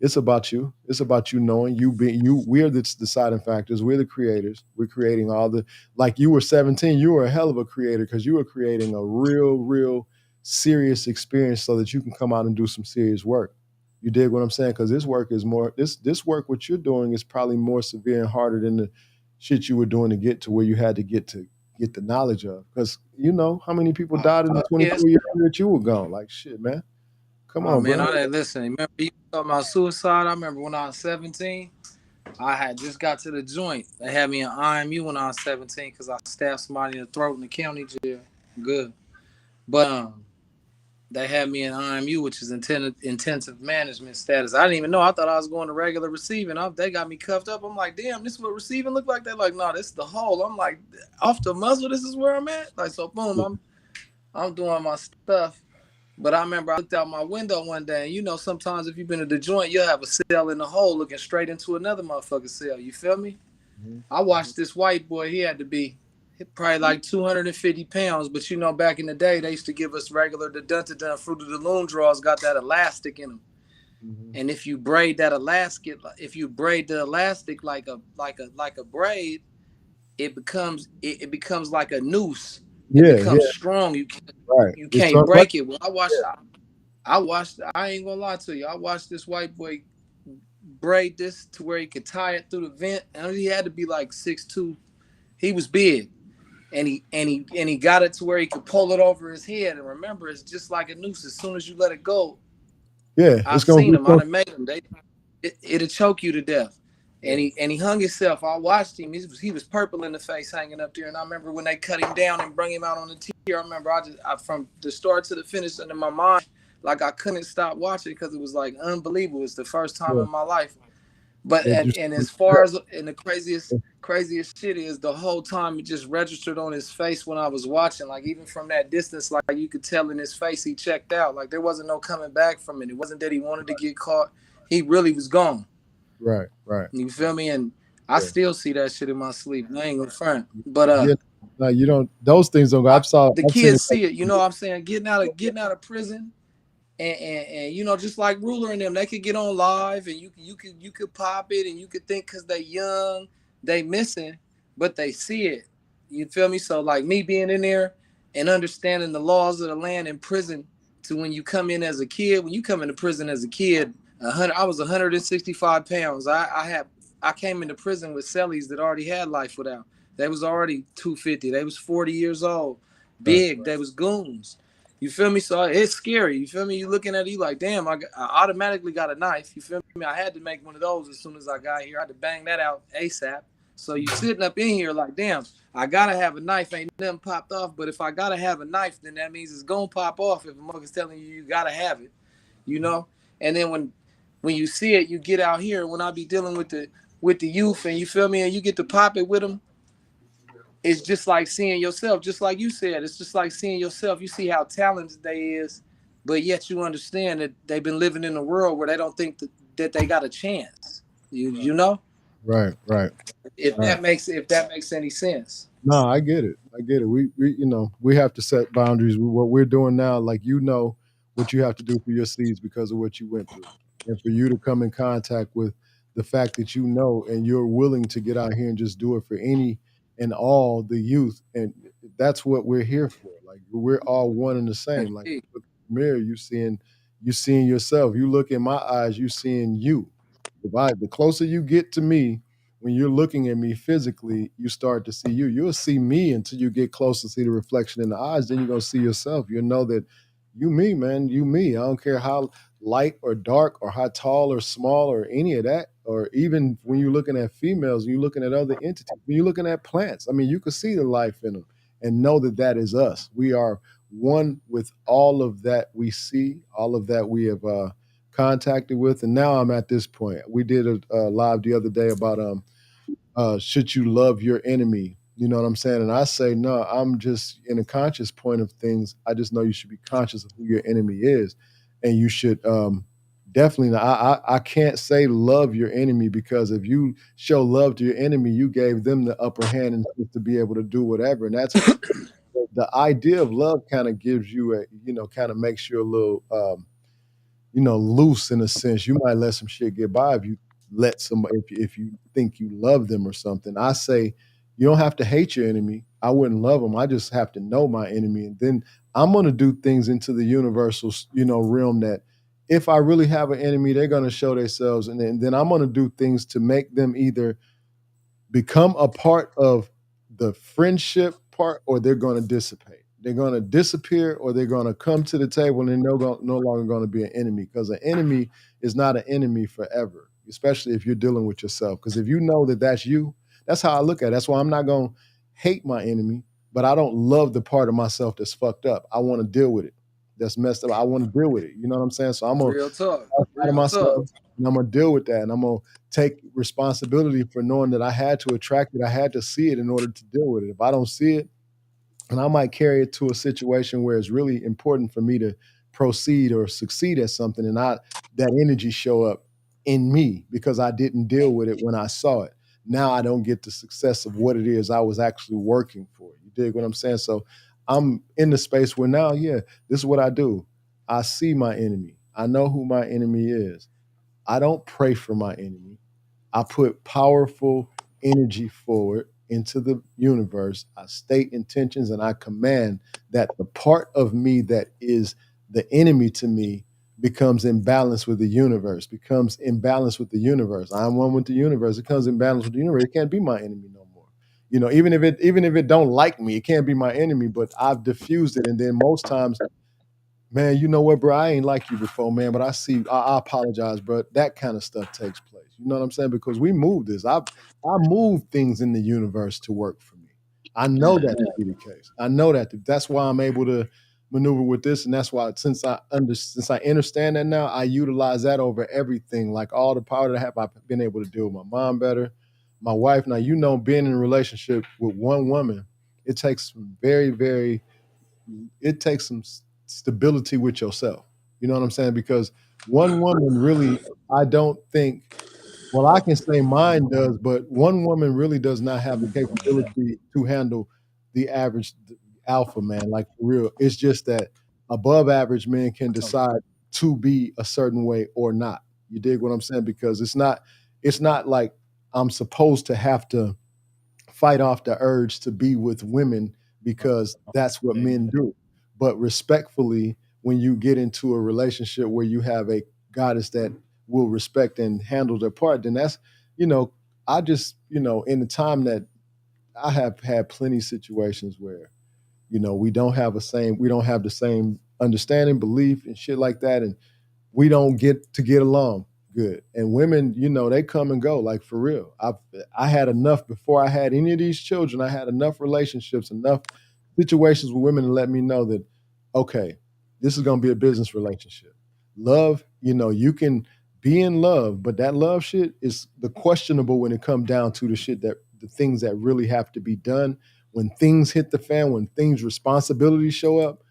it's about you. It's about you knowing you being you. We're the deciding factors. We're the creators. We're creating all the like you were 17, you were a hell of a creator because you were creating a real serious experience so that you can come out and do some serious work. You dig what I'm saying? Because this work is more this work what you're doing is probably more severe and harder than the shit you were doing to get to where you had to get the knowledge of. Because you know how many people died in the Yes. 24 years that you were gone. Like shit, man. Come Oh on, man, bro. I didn't listen. Remember you talking about suicide? I remember when I was 17, I had just got to the joint. They had me in IMU when I was 17 because I stabbed somebody in the throat in the county jail. Good. But they had me in IMU, which is intensive management status. I didn't even know. I thought I was going to regular receiving. They got me cuffed up. I'm like, damn, this is what receiving look like? They're like, no, this is the hole. I'm like, off the muzzle, this is where I'm at? Like, so boom, I'm doing my stuff. But I remember I looked out my window one day, and you know, sometimes if you've been to the joint, you'll have a cell in the hole looking straight into another motherfucking cell. You feel me? Mhm. I watched this white boy. He had to be probably like 250 pounds. But you know, back in the day, they used to give us regular the dun Fruit of the Loom draws got that elastic in them. Mhm. And if you braid that elastic, if you braid the elastic like a braid, it becomes like a noose. It Yeah, becomes yeah, strong. right. You It's can't all right. break it. Well, I watched. I ain't gonna lie to you. I watched this white boy braid this to where he could tie it through the vent, and he had to be like 6'2". He was big, and he got it to where he could pull it over his head. And remember, it's just like a noose. As soon as you let it go, Yeah, I've seen them. I done made them. It'll choke you to death. yeah, And he hung himself. I watched him. He was purple in the face, hanging up there. And I remember when they cut him down and bring him out on the tier. I remember from the start to the finish, and in my mind, like I couldn't stop watching because it was like unbelievable. It's the first time yeah. in my life. But That and, just and as far as and the craziest shit is the whole time it just registered on his face when I was watching. Like even from that distance, like you could tell in his face he checked out. Like there wasn't no coming back from it. It wasn't that he wanted to get caught. He really was gone. right, right. You feel me? And I Yeah. still see that shit in my sleep. I ain't gonna front. But Yeah. No, you don't those things don't go. the I've seen it kids see it. You know what I'm saying? Getting out of prison. And you know, just like Ruler and them, they could get on live and you could pop it and you could think because they young, they missing, but they see it. You feel me? So like me being in there and understanding the laws of the land in prison to when you come in as a kid, when you come into prison as a kid, I was 165 pounds. I came into prison with cellies that already had life without. They was already 250. They was 40 years old, right, big. They was goons. You feel me? So it's scary. You feel me? You looking at it, you like, damn, I automatically got a knife. You feel me? I had to make one of those as soon as I got here. I had to bang that out ASAP. So you sitting up in here like, damn, I gotta have a knife. Ain't nothing popped off, but if I gotta have a knife, then that means it's gonna pop off. If a motherfucker's telling you you gotta have it, you know. And then when you see it, you get out here. When I be dealing with the youth, and you feel me, and you get to pop it with them, it's just like seeing yourself, just like you said. It's just like seeing yourself. You see how talented they is, but yet you understand that they've been living in a world where they don't think that they got a chance. You know, right, right, if right. that makes any sense. No, I get it. I get it. We we have to set boundaries. What we're doing now, like what you have to do for your seeds because of what you went through, and for you to come in contact with the fact that you know and you're willing to get out here and just do it for any and all the youth, and that's what we're here for. Like we're all one and the same. Like Indeed. look in the mirror, you seeing yourself. You look in my eyes, you seeing you. The closer you get to me, when you're looking at me physically, you start to see you. You'll see me until you get close to see the reflection in the eyes. Then you're gonna see yourself. You'll know that you me, man. You me. I don't care how light or dark or how tall or small or any of that. Or even when you're looking at females, you're looking at other entities. When you're looking at plants, I mean, you can see the life in them and know that that is us. We are one with all of that we see, all of that we have contacted with. And now I'm at this point. We did a live the other day about should you love your enemy? You know what I'm saying? And I say, no, I'm just in a conscious point of things. I just know you should be conscious of who your enemy is. And you should definitely not. I can't say love your enemy, because if you show love to your enemy, you gave them the upper hand and to be able to do whatever. And that's the idea of love kind of gives you a, kind of makes you a little loose in a sense. You might let some shit get by if you let somebody, if you think you love them or something. I say you don't have to hate your enemy. I wouldn't love them. I just have to know my enemy, and then I'm going to do things into the universal, realm that if I really have an enemy, they're going to show themselves, and then I'm going to do things to make them either become a part of the friendship part, or they're going to dissipate. They're going to disappear, or they're going to come to the table and they're no longer going to be an enemy, because an enemy is not an enemy forever, especially if you're dealing with yourself. Because if you know that that's you, that's how I look at it. That's why I'm not going to hate my enemy, but I don't love the part of myself that's fucked up. I want to deal with it. That's messed up. I want to deal with it. You know what I'm saying? So I'm going to Real talk. out of Real myself, talk. and I'm gonna deal with that, and I'm gonna take responsibility for knowing that I had to attract it. I had to see it in order to deal with it. If I don't see it, and I might carry it to a situation where it's really important for me to proceed or succeed at something, and that energy show up in me because I didn't deal with it when I saw it. Now I don't get the success of what it is I was actually working for. You dig what I'm saying? So I'm in the space where now, yeah, this is what I do. I see my enemy. I know who my enemy is. I don't pray for my enemy. I put powerful energy forward into the universe. I state intentions and I command that the part of me that is the enemy to me becomes in balance with the universe, becomes in balance with the universe. I'm one with the universe. It comes in balance with the universe. It can't be my enemy no more. Even if it don't like me, it can't be my enemy, but I've diffused it. And then most times, man, you know what, bro? I ain't like you before, man, but I apologize, bro. That kind of stuff takes place. You know what I'm saying? Because we move this. I move things in the universe to work for me. I know that to be the case. I know that. That's why I'm able to maneuver with this, and that's why since I understand that now, I utilize that over everything. Like all the power that I have, I've been able to deal with my mom better, my wife. Now, being in a relationship with one woman, it takes some very, very it takes some stability with yourself. You know what I'm saying? Because one woman really, I don't think, well, I can say mine does, but one woman really does not have the capability to handle the average alpha man. Like for real, it's just that above average men can decide to be a certain way or not. You dig what I'm saying? Because it's not like I'm supposed to have to fight off the urge to be with women because that's what men do. But respectfully, when you get into a relationship where you have a goddess that will respect and handle their part, then that's, you know, I just, in the time that I have had plenty of situations where, we don't have the same understanding, belief, and shit like that. And we don't get along good. And women, they come and go, like for real. I had enough before I had any of these children. I had enough relationships, enough situations with women to let me know that, okay, this is going to be a business relationship. Love, you can be in love, but that love shit is the questionable when it comes down to the things that really have to be done. When things hit the fan, when responsibilities show up,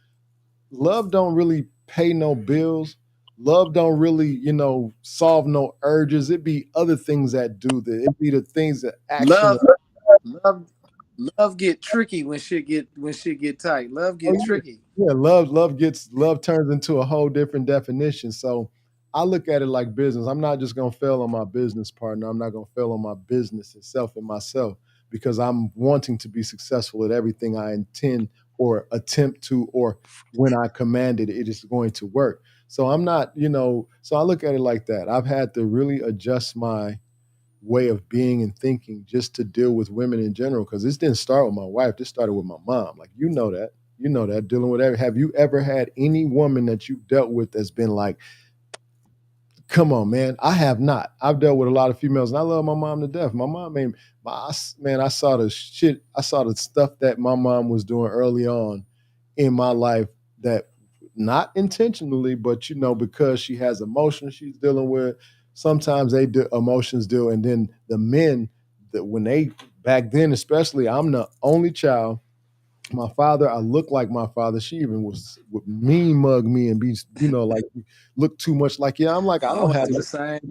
love don't really pay no bills. Love don't really, solve no urges. It be other things that do that. It be the things that action. Love, love, love get tricky when shit get tight. Love Oh get yeah, tricky. yeah. Love turns into a whole different definition. So I look at it like business. I'm not just gonna fail on my business partner. I'm not gonna fail on my business itself and myself because I'm wanting to be successful at everything I intend or attempt to, or when I command it, it is going to work. So I'm not, so I look at it like that. I've had to really adjust my way of being and thinking just to deal with women in general, because this didn't start with my wife. This started with my mom. Like, you know that dealing with every, have you ever had any woman that you've dealt with that's been like, come on, man? I have not. I've dealt with a lot of females, and I love my mom to death. My mom, man, I saw the shit. I saw the stuff that my mom was doing early on in my life, that not intentionally, but because she has emotions she's dealing with. Sometimes they do emotions deal, and then the men that when they back then, especially, I'm the only child. my father, I look like my father. She even would mean mug me and be, like look too much like, yeah. I'm like, I I don't went have through the that. same.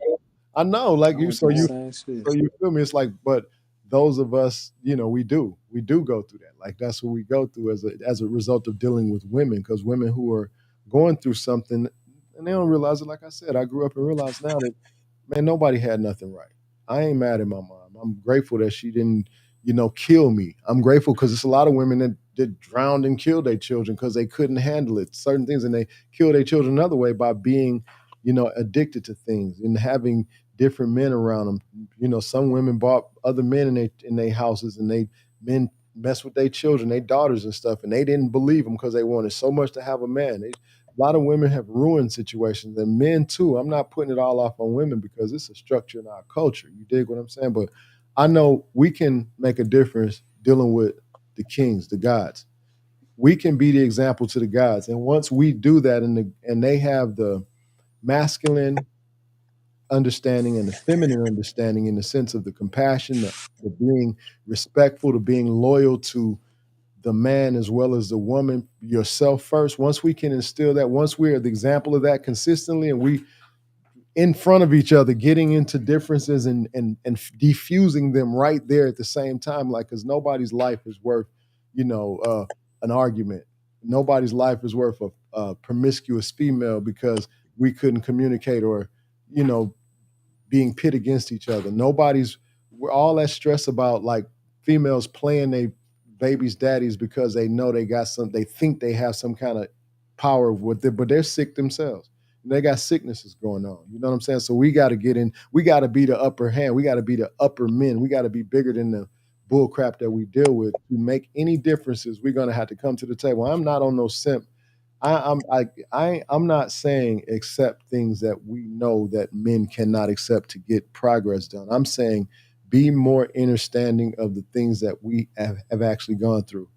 I know, like I you. went So through the you, same shit. so you feel me? It's like, but those of us, we do go through that. Like that's what we go through as a result of dealing with women, because women who are going through something and they don't realize it. Like I said, I grew up and realized now that, man, nobody had nothing right. I ain't mad at my mom. I'm grateful that she didn't, kill me. I'm grateful because it's a lot of women that drowned and killed their children because they couldn't handle it, certain things, and they kill their children another way by being, addicted to things and having different men around them. Some women bought other men in their houses, and they men mess with their children, their daughters and stuff, and they didn't believe them because they wanted so much to have a man. A lot of women have ruined situations, and men too. I'm not putting it all off on women because it's a structure in our culture. You dig what I'm saying? But I know we can make a difference dealing with the kings, the gods. We can be the example to the gods, and once we do that, and they have the masculine understanding and the feminine understanding in the sense of the compassion, the being respectful, to being loyal to the man as well as the woman, yourself first. Once we can instill that, once we are the example of that consistently, and we in front of each other, getting into differences and diffusing them right there at the same time, like, because nobody's life is worth, an argument. Nobody's life is worth a promiscuous female because we couldn't communicate, or, you know, being pit against each other. We're all that stress about like females playing they babies' daddies because they know they think they have some kind of power with it, but they're sick themselves. They got sicknesses going on. You know what I'm saying? So we got to get in. We got to be the upper hand. We got to be the upper men. We got to be bigger than the bull crap that we deal with. To make any differences, we're gonna have to come to the table. I'm not on no simp. I'm not saying accept things that we know that men cannot accept to get progress done. I'm saying be more understanding of the things that we have actually gone through.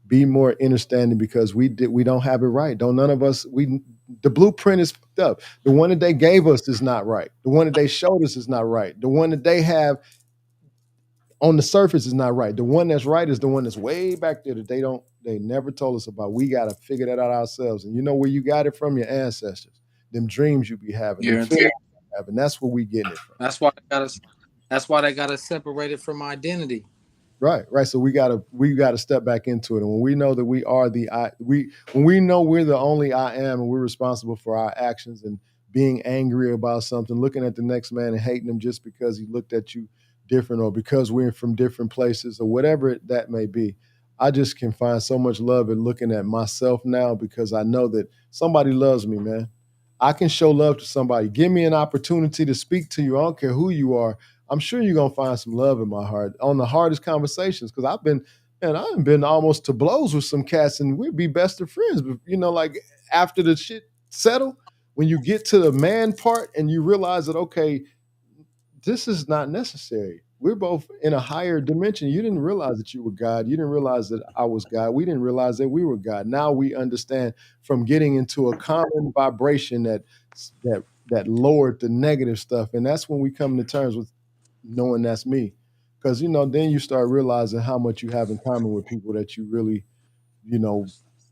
Be more understanding because we don't have it right. Don't none of us we the blueprint is fucked up. The one that they gave us is not right. The one that they showed us is not right. The one that they have on the surface is not right. The one that's right is the one that's way back there that they never told us about. We got to figure that out ourselves. And you know where you got it from? Your ancestors. Them dreams you be having, them feelings Guaranteed. you be having. That's where we getting it from. That's why they got us. That's why they got us separated from identity. Right, right. So we gotta step back into it. And when we know that we are the I we when we know we're the only I am, and we're responsible for our actions, and being angry about something, looking at the next man and hating him just because he looked at you different, or because we're from different places, or whatever that may be. I just can find so much love in looking at myself now, because I know that somebody loves me, man. I can show love to somebody. Give me an opportunity to speak to you. I don't care who you are. I'm sure you're gonna find some love in my heart on the hardest conversations. Because I've been almost to blows with some cats, and we'd be best of friends. But like after the shit settle, when you get to the man part and you realize that, okay, this is not necessary. We're both in a higher dimension. You didn't realize that you were God. You didn't realize that I was God. We didn't realize that we were God. Now we understand, from getting into a common vibration that lowered the negative stuff, and that's when we come to terms with knowing that's me. Because then you start realizing how much you have in common with people that you really, you know,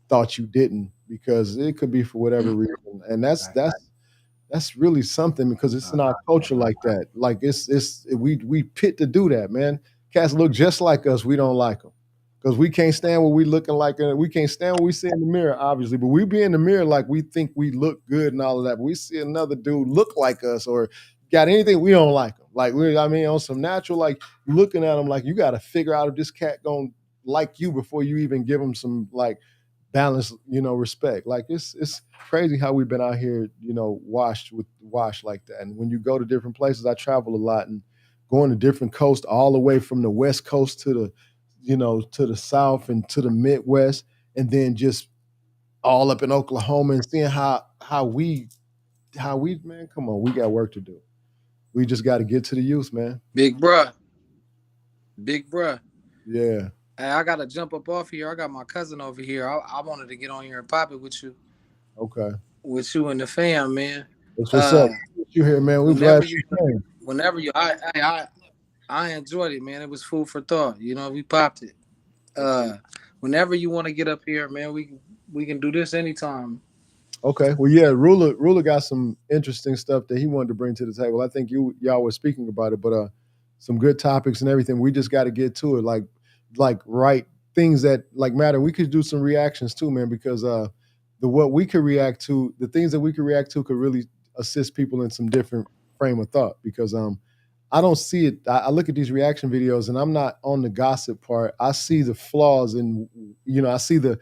thought you didn't, because it could be for whatever reason, and that's really something, because it's in our culture like that. Like we pit to do that, man. Cats look just like us. We don't like them because we can't stand what we looking like. We can't stand what we see in the mirror, obviously. But we be in the mirror like we think we look good and all of that. But we see another dude look like us or got anything, we don't like them. Like on some natural, like looking at them, like you got to figure out if this cat gonna like you before you even give him some like balance, respect. Like it's crazy how we've been out here, washed like that. And when you go to different places, I travel a lot, and going to different coasts, all the way from the West Coast to the South and to the Midwest, and then just all up in Oklahoma, and seeing how we man, come on, we got work to do. We just got to get to the youth, man. Big bruh. Big bruh. Yeah. Hey, I gotta jump up off here. I got my cousin over here. I wanted to get on here and pop it Okay. with you and the fam, man. That's what's up. Uh, You here, man? We're glad whenever you, you came. whenever you, I enjoyed it, man. It was food for thought. We popped it. Uh, Whenever you want to get up here, man, we can do this anytime. Okay. Well, yeah, Ruler got some interesting stuff that he wanted to bring to the table. I think y'all were speaking about it, but some good topics and everything. We just got to get to it, like right things that like matter. We could do some reactions too, man, because what we could react to, the things that we could react to, could really assist people in some different frame of thought. Because I don't see it. I look at these reaction videos, and I'm not on the gossip part. I see the flaws, and I see the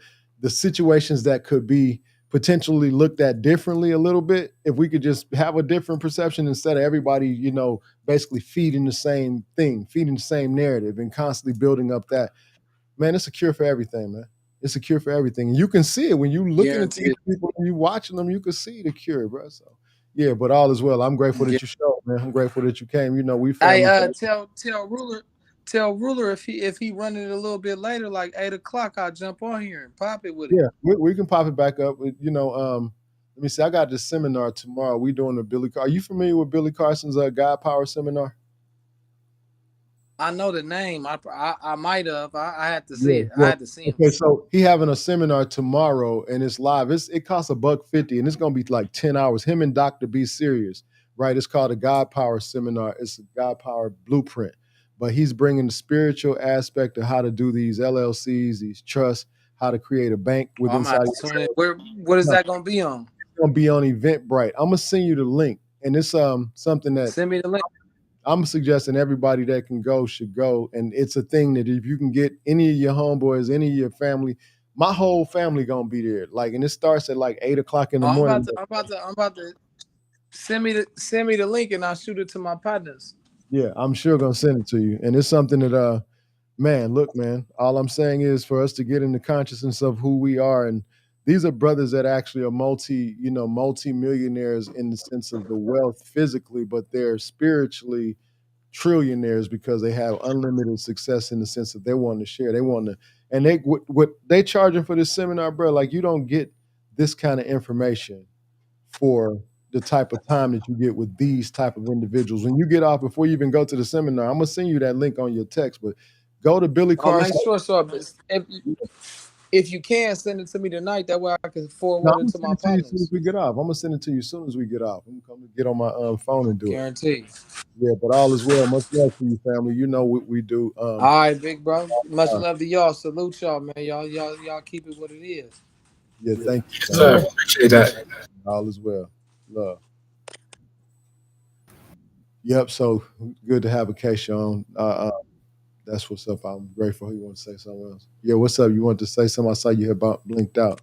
situations that could be potentially looked at differently a little bit if we could just have a different perception instead of everybody, basically feeding the same thing, feeding the same narrative and constantly building up that. Man, it's a cure for everything, man. It's a cure for everything. And you can see it when you looking at these Guaranteed. people and you watching them, you can see the cure, bro. So yeah, but all is well. I'm grateful Yeah. that you showed, man. I'm grateful that you came. We Hey, family. tell Ruler if he running it a little bit later, like 8 o'clock, I'll jump on here and pop it with him. Yeah, we can pop it back up. Let me see. I got this seminar tomorrow. We doing the Billy. Are you familiar with Billy Carson's God Power seminar? I know the name. I might have. I had to see Yeah. it. I Well, had to see him. okay. So he having a seminar tomorrow, and it's live. It costs $150, and it's gonna be like 10 hours. Him and Dr. B Serious, right? It's called a God Power seminar. It's a God Power blueprint, but he's bringing the spiritual aspect of how to do these LLCs, these trusts, how to create a bank I'm within gonna have to tune in. What is that gonna be on? gonna be on Eventbrite. I'm gonna send you the link, and it's something that Send me the link. I'm suggesting everybody that can go should go, and it's a thing that if you can get any of your homeboys, any of your family, my whole family gonna be there. Like, and it starts at like 8 o'clock in the morning. I'm about to send me the link and I'll shoot it to my partners. Yeah, I'm sure gonna send it to you, and it's something that man, look, man. All I'm saying is for us to get in the consciousness of who we are, and these are brothers that actually are multi-millionaires in the sense of the wealth physically, but they're spiritually trillionaires because they have unlimited success in the sense that they want to share. They want to, and what they charging for this seminar, bro. Like you don't get this kind of information for the type of time that you get with these type of individuals. When you get off, before you even go to the seminar, I'm gonna send you that link on your text, but go to Billy Oh, make Carson. sure. So if you can send it to me tonight, that way I can No, forward I'm it gonna to send my it to you as soon as partners. we get off. I'm gonna send it to you as soon as we get off. I'm gonna get on my phone and do it. Guarantee. Yeah, but all is well. Much love to you, family. You know what we do. All right, big bro. Much love to y'all. Salute y'all, man. Y'all keep it what it is. Yeah, thank you, Yes, sir. family. Appreciate that. All is well. Love. Yep. So good to have Acacia on. That's what's up. I'm grateful. You want to say something else? Yeah. What's up? You want to say something? I saw you had blinked out,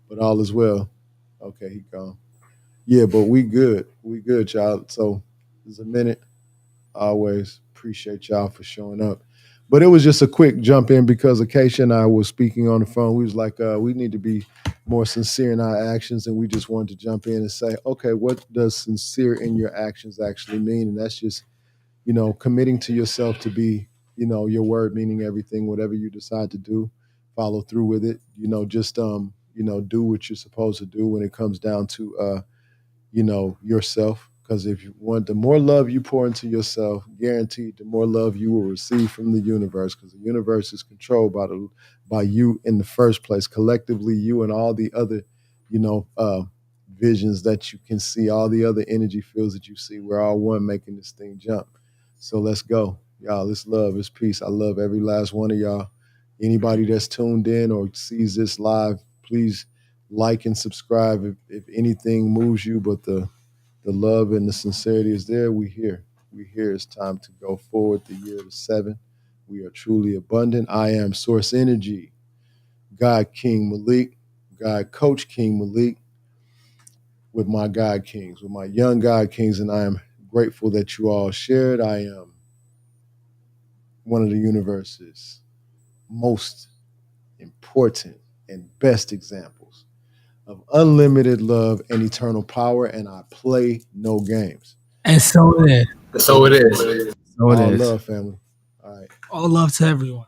but all is well. Okay, he gone. Yeah, but we good. We good, y'all. So there's a minute. I always appreciate y'all for showing up. But it was just a quick jump in because Acacia and I was speaking on the phone. We was like, we need to be more sincere in our actions, and we just wanted to jump in and say, okay, what does sincere in your actions actually mean? And that's just, committing to yourself to be, your word meaning everything, whatever you decide to do, follow through with it. Just do what you're supposed to do when it comes down to yourself. Because if you want, the more love you pour into yourself, guaranteed, the more love you will receive from the universe. Because the universe is controlled by you in the first place. Collectively, you and all the other, visions that you can see, all the other energy fields that you see. We're all one, making this thing jump. So let's go, y'all. It's love, it's peace. I love every last one of y'all. Anybody that's tuned in or sees this live, please like and subscribe if anything moves you, but the love and the sincerity is there. We here. It's time to go forward. The year of 7. We are truly abundant. I am Source Energy, God King Malik, God Coach King Malik, with my God Kings, with my young God Kings, and I am grateful that you all shared. I am one of the universe's most important and best examples of unlimited love and eternal power, and I play no games. And so it is. So it is. So it All is. love, family. All right. All love to everyone.